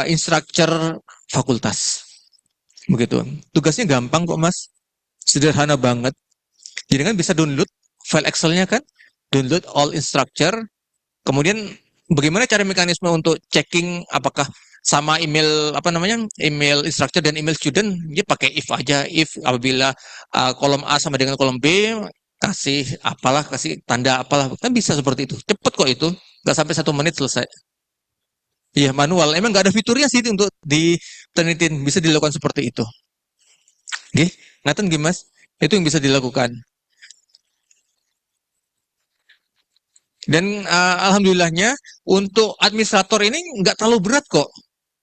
instructor fakultas. Begitu. Tugasnya gampang kok Mas. Sederhana banget. Jadi kan bisa download file Excel-nya kan? Download all instructor. Kemudian bagaimana cara mekanisme untuk checking apakah sama email email instructor dan email student, dia pakai if aja, if apabila kolom A sama dengan kolom B kasih tanda apalah, kan bisa seperti itu, cepet kok itu, nggak sampai 1 menit selesai. Iya manual, emang nggak ada fiturnya sih untuk di Turnitin, bisa dilakukan seperti itu. Oke, Nathan gimana? Itu yang bisa dilakukan. Dan alhamdulillahnya untuk administrator ini nggak terlalu berat kok.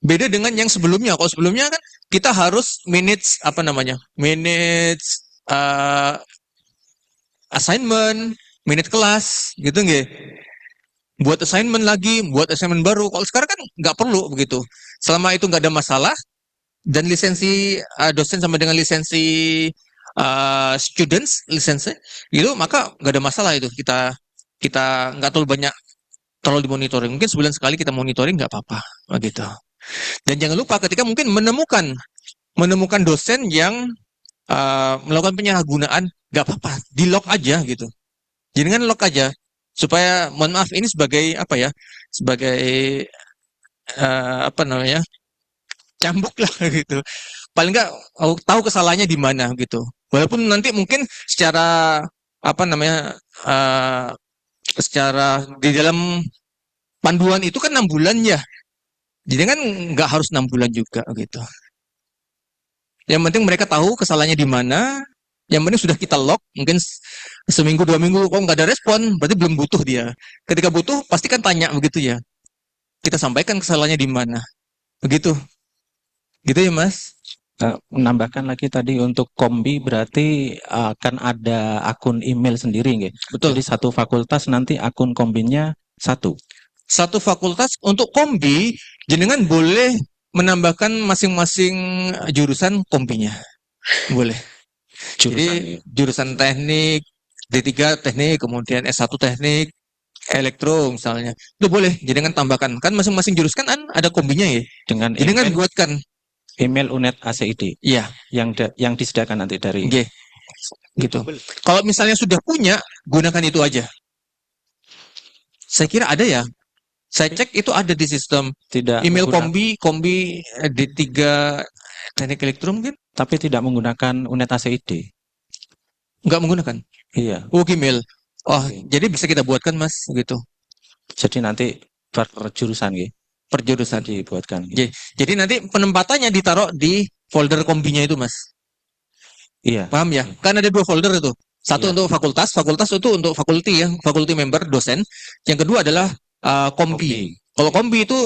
Beda dengan yang sebelumnya. Kalau sebelumnya kan kita harus manage assignment, manage kelas, gitu nggih. Buat assignment lagi, buat assignment baru. Kalau sekarang kan nggak perlu begitu. Selama itu nggak ada masalah dan lisensi dosen sama dengan lisensi students lisensi gitu, maka nggak ada masalah itu. Kita nggak terlalu dimonitoring. Mungkin sebulan sekali kita monitoring nggak apa-apa begitu. Dan jangan lupa ketika mungkin menemukan dosen yang melakukan penyalahgunaan, nggak apa-apa, di log aja gitu. Jadi kan log aja supaya, mohon maaf, ini sebagai cambuk lah gitu. Paling nggak tahu kesalahannya di mana gitu. Walaupun nanti mungkin secara secara di dalam panduan itu kan 6 bulan ya. Jadi kan nggak harus 6 bulan juga gitu. Yang penting mereka tahu kesalahannya di mana. Yang penting sudah kita log, mungkin seminggu 2 minggu kok nggak ada respon, berarti belum butuh dia. Ketika butuh pasti kan tanya begitu ya. Kita sampaikan kesalahannya di mana. Begitu. Gitu ya Mas. Menambahkan lagi tadi untuk kombi berarti akan ada akun email sendiri nggih. Betul. Jadi satu fakultas nanti akun kombinya satu. Satu fakultas untuk kombi, jenengan boleh menambahkan masing-masing jurusan kombinya. Boleh. Jadi jurusan teknik, D3 teknik, kemudian S1 teknik, elektro misalnya. Itu boleh, jenengan tambahkan. Kan masing-masing jurusan kan ada kombinya ya. Dengan Jenengan buatkan. email UNED ACID Iya. yang disediakan nanti dari Oke. Gitu. Kalau misalnya sudah punya, gunakan itu aja. Saya kira ada ya. Saya cek itu ada di sistem. tidak Email mengguna- kombi D3 teknik elektro mungkin. tapi tidak menggunakan UNED ACID. nggak menggunakan. Iya. Oh, Gmail. Oh, Oke. jadi bisa kita buatkan Mas gitu. Jadi nanti per jurusan nggih, Per jurusan. dibuatkan nggih. Jadi nanti penempatannya ditaruh di folder kombinya itu Mas. Iya. Paham ya? Kan ada 2 folder itu. Satu Iya. untuk fakultas, fakultas itu untuk fakulti ya, fakulti member dosen. Yang kedua adalah kombi. Kombi. Kalau kombi itu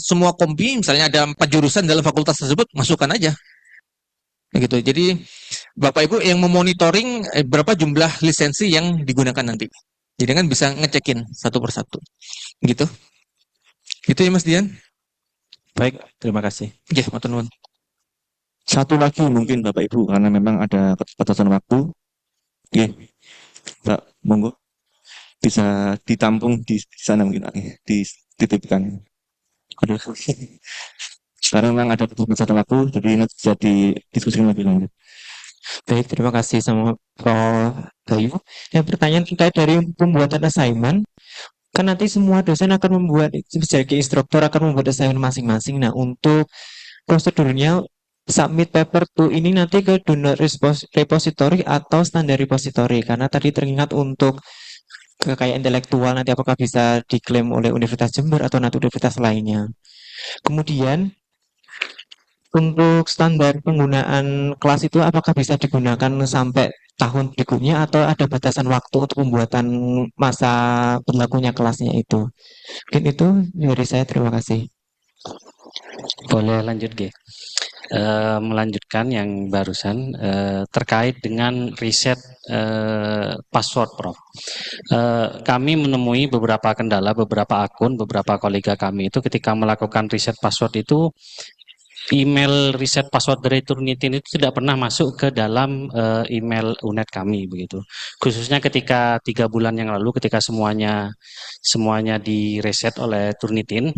semua kombi, misalnya ada 4 jurusan dalam fakultas tersebut, masukkan aja. Gitu. Jadi Bapak Ibu yang memonitoring berapa jumlah lisensi yang digunakan nanti. Jadi kan bisa ngecekin satu persatu. Gitu. Gitu ya Mas Dian. Baik, terima kasih. Ya, matur nuwun. Satu lagi mungkin Bapak Ibu karena memang ada keterbatasan waktu. Oke, Pak, monggo bisa ditampung di sana mungkin dititipkan. Aduh. Sekarang memang ada keterbatasan waktu, jadi nanti bisa didiskusikan lebih lanjut. Baik, terima kasih sama Prof. Bayu. Dan pertanyaan terkait dari pembuatan assignment, kan nanti semua dosen akan membuat, sebagai instruktur akan membuat assignment masing-masing. Nah, untuk prosedurnya submit paper to ini nanti ke donor repository atau standar repository, karena tadi teringat untuk kekayaan intelektual nanti apakah bisa diklaim oleh Universitas Jember atau nanti universitas lainnya. Kemudian untuk standar penggunaan kelas itu apakah bisa digunakan sampai tahun berikutnya atau ada batasan waktu untuk pembuatan masa berlakunya kelasnya itu? Mungkin itu dari saya, terima kasih. Boleh lanjut, G. Melanjutkan yang barusan terkait dengan riset password, Prof. Kami menemui beberapa kendala, beberapa akun, beberapa kolega kami itu ketika melakukan riset password itu email riset password dari Turnitin itu tidak pernah masuk ke dalam email UNED kami begitu. Khususnya ketika 3 bulan yang lalu ketika semuanya direset oleh Turnitin.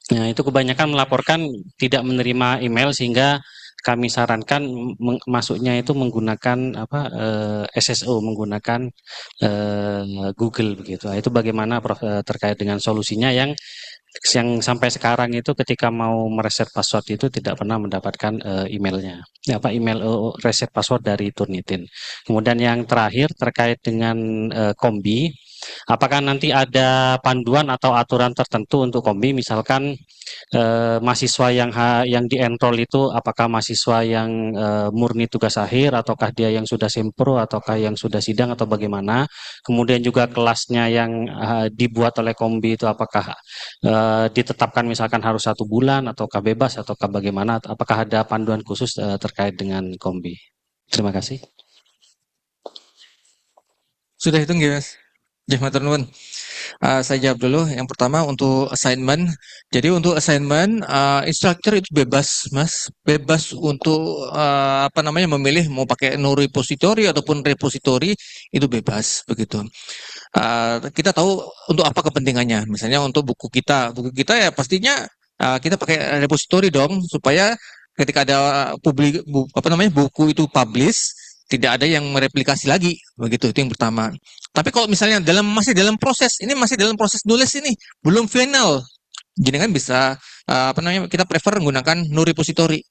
Nah, itu kebanyakan melaporkan tidak menerima email sehingga kami sarankan masuknya itu menggunakan SSO, menggunakan Google begitu. Nah, itu bagaimana Prof terkait dengan solusinya yang sampai sekarang itu ketika mau mereset password itu tidak pernah mendapatkan emailnya, email reset password dari Turnitin. Kemudian yang terakhir terkait dengan kombi, apakah nanti ada panduan atau aturan tertentu untuk kombi, misalkan mahasiswa yang di-enroll itu apakah mahasiswa yang murni tugas akhir ataukah dia yang sudah sempro ataukah yang sudah sidang atau bagaimana. Kemudian juga kelasnya yang dibuat oleh kombi itu apakah ditetapkan misalkan harus 1 bulan ataukah bebas ataukah bagaimana, apakah ada panduan khusus terkait dengan kombi. Terima kasih. Sudah hitung ya Mas? Ya, matur nuwun. Saya jawab dulu. Yang pertama untuk assignment. Jadi untuk assignment, instructor itu bebas, Mas. Bebas untuk memilih mau pakai no repository ataupun repository itu bebas begitu. Kita tahu untuk apa kepentingannya. Misalnya untuk buku kita ya pastinya kita pakai repository dong supaya ketika ada buku itu publish tidak ada yang mereplikasi lagi begitu. Itu yang pertama. Tapi kalau misalnya masih dalam proses nulis ini belum final, jadi kan bisa kita prefer menggunakan no repository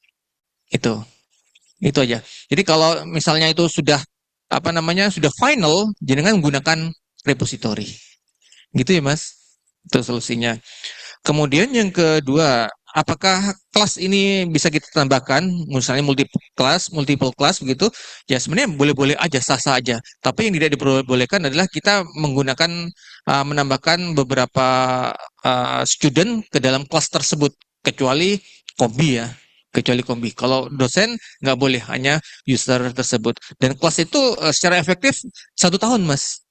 itu aja. Jadi kalau misalnya itu sudah sudah final, jadi kan menggunakan repository gitu ya Mas, itu solusinya. Kemudian yang kedua, apakah kelas ini bisa kita tambahkan, misalnya multiple class begitu? Ya sebenarnya boleh-boleh aja, sah-sah aja. Tapi yang tidak diperbolehkan adalah kita menggunakan menambahkan beberapa student ke dalam kelas tersebut, kecuali kombi ya. Kecuali kombi. Kalau dosen nggak boleh, hanya user tersebut. Dan kelas itu secara efektif 1 tahun, Mas.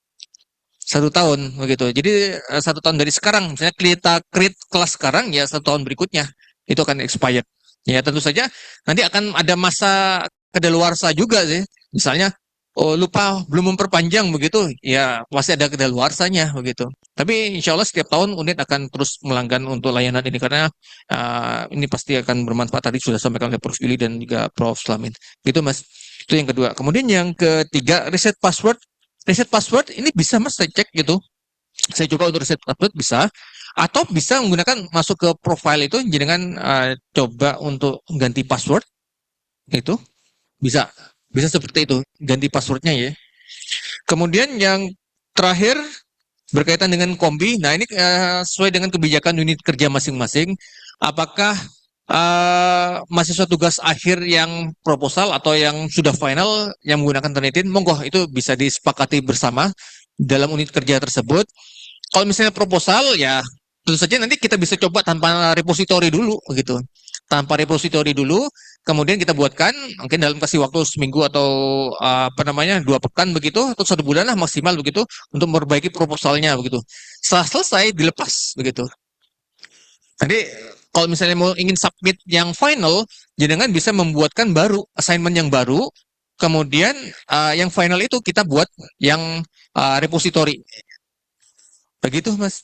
1 tahun begitu. Jadi 1 tahun dari sekarang, misalnya kita create kelas sekarang ya 1 tahun berikutnya itu akan expired. Ya tentu saja nanti akan ada masa kedaluarsa juga sih. Misalnya lupa belum memperpanjang begitu, ya pasti ada kedaluarsanya begitu. Tapi insya Allah setiap tahun unit akan terus melanggan untuk layanan ini karena ini pasti akan bermanfaat. Tadi sudah sampaikan oleh Prof. Yuli dan juga Prof. Slamin. Gitu Mas. Itu yang kedua. Kemudian yang ketiga, reset password. Reset password ini bisa Mas saya cek gitu. Saya coba untuk reset password bisa. Atau bisa menggunakan masuk ke profile itu dengan coba untuk ganti password. Itu bisa. Bisa seperti itu, ganti passwordnya ya. Kemudian yang terakhir berkaitan dengan kombi. Nah, ini sesuai dengan kebijakan unit kerja masing-masing. Apakah mahasiswa tugas akhir yang proposal atau yang sudah final yang menggunakan Turnitin, monggo itu bisa disepakati bersama dalam unit kerja tersebut. Kalau misalnya proposal ya tentu saja nanti kita bisa coba tanpa repository dulu begitu. Tanpa repository dulu, kemudian kita buatkan mungkin dalam kasih waktu seminggu atau apa namanya 2 pekan begitu atau 1 bulan lah maksimal begitu untuk memperbaiki proposalnya begitu. Setelah selesai dilepas begitu. Nanti kalau misalnya mau ingin submit yang final, jenengan bisa membuatkan baru assignment yang baru. Kemudian yang final itu kita buat yang repository. Begitu, Mas.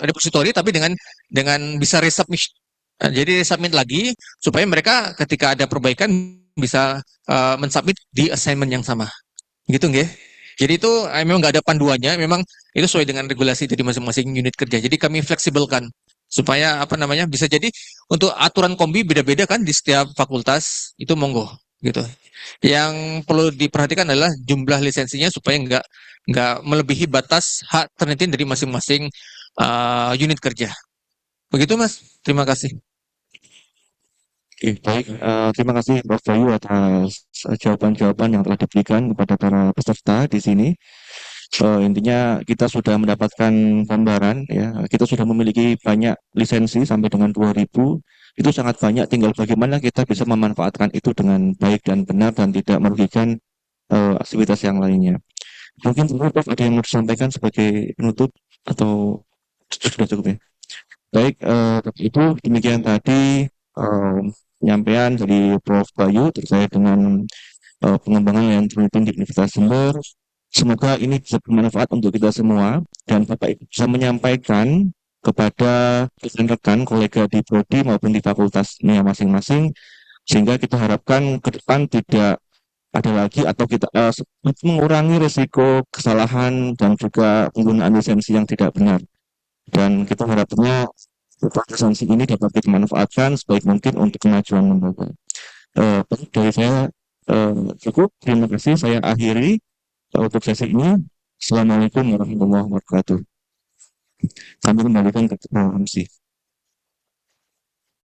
Repository tapi dengan bisa resubmit. Jadi resubmit lagi supaya mereka ketika ada perbaikan bisa mensubmit di assignment yang sama. Gitu nggih. Jadi itu memang nggak ada panduannya, memang itu sesuai dengan regulasi dari masing-masing unit kerja. Jadi kami fleksibelkan supaya apa namanya bisa jadi untuk aturan kombi beda-beda kan di setiap fakultas itu monggo gitu. Yang perlu diperhatikan adalah jumlah lisensinya supaya nggak melebihi batas hak Turnitin dari masing-masing unit kerja. Begitu Mas. Terima kasih. Oke, baik. Terima kasih Prof. Bayu atas jawaban-jawaban yang telah diberikan kepada para peserta di sini. Intinya kita sudah mendapatkan gambaran ya, kita sudah memiliki banyak lisensi sampai dengan 2000. Itu sangat banyak, tinggal bagaimana kita bisa memanfaatkan itu dengan baik dan benar dan tidak merugikan aktivitas yang lainnya. Mungkin Prof ada yang mau disampaikan sebagai penutup atau sudah cukup ya? Baik, itu demikian tadi penyampaian dari Prof. Bayu terkait dengan pengembangan layanan Turnitin di Universitas Jember. Semoga ini bisa bermanfaat untuk kita semua dan Bapak Ibu bisa menyampaikan kepada rekan-rekan kolega di prodi maupun di fakultasnya masing-masing sehingga kita harapkan ke depan tidak ada lagi atau kita mengurangi risiko kesalahan dan juga penggunaan lisensi yang tidak benar. Dan kita harapnya lisensi ini dapat kita manfaatkan sebaik mungkin untuk kemajuan lembaga. Dari saya cukup, terima kasih. Saya akhiri untuk sesi ini. Assalamualaikum warahmatullahi wabarakatuh. Kami kembalikan ke MC.